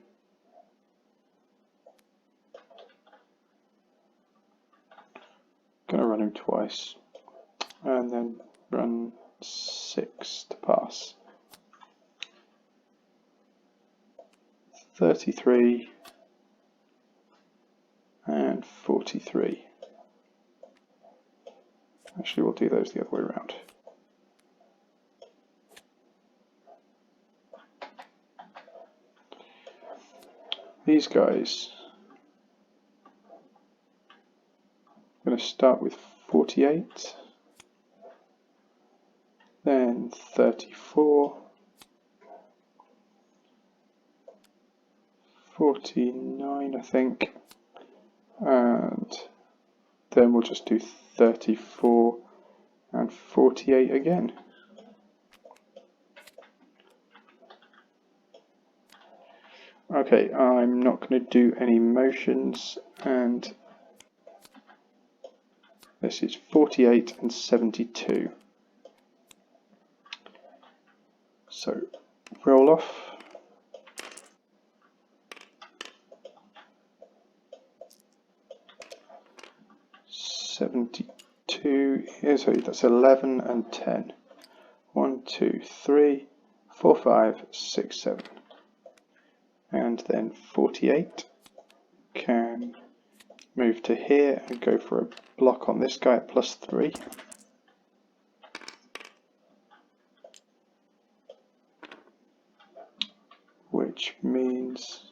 Going to run him twice, and then run 6 to pass. 33 and 43. Actually, we'll do those the other way around. These guys, I'm going to start with 48, then 34, 49 I think, and then we'll just do 34 and 48 again. Okay, I'm not going to do any motions, and this is 48 and 72. So roll off. So that's 11 and 10. 1, 2, 3, 4, 5, 6, 7. And then 48 can move to here and go for a block on this guy at +3. Which means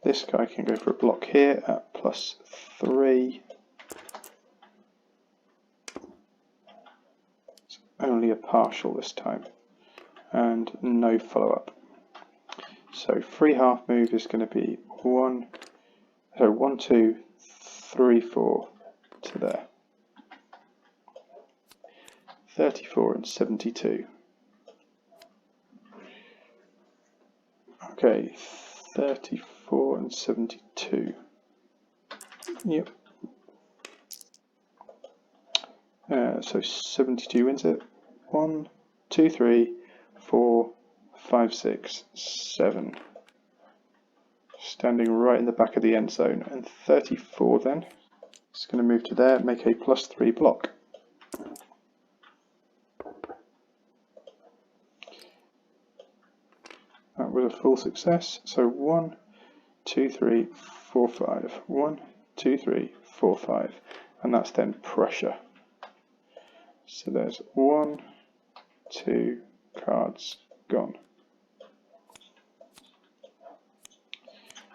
this guy can go for a block here at +3. It's only a partial this time, and no follow-up. So free half move is going to be 1, 2, 3, 4 to there. 34 and 72. Okay, 34 and 72. Yep. So 72 wins it. 1, 2, 3, 4, 5, 6, 7. Standing right in the back of the end zone. And 34 then It's going to move to there, make a +3 block. That was a full success. So 1, 2, 3, 4, 5. 1, 2, 3, 4, 5. And that's then pressure. So there's 1, 2 cards gone.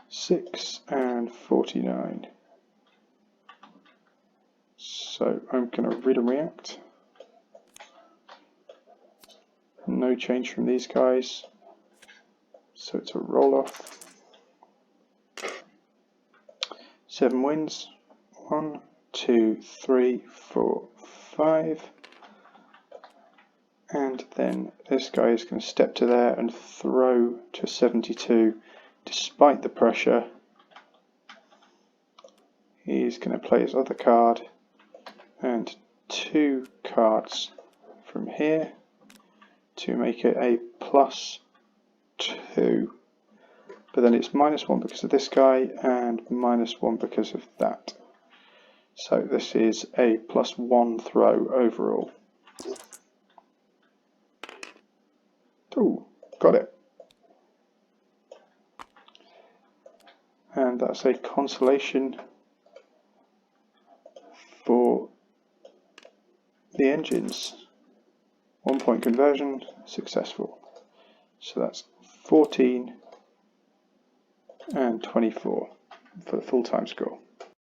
6 and 49. So I'm going to read and react. No change from these guys. So it's a roll off. 7 wins. 1, 2, 3, 4, 5. And then this guy is going to step to there and throw to 72 despite the pressure. He's going to play his other card and 2 cards from here to make it a +2. But then it's -1 because of this guy and -1 because of that. So this is a +1 throw overall. Ooh, got it. And that's a consolation for the engines. 1 point conversion successful. So that's 14 and 24 for the full time score.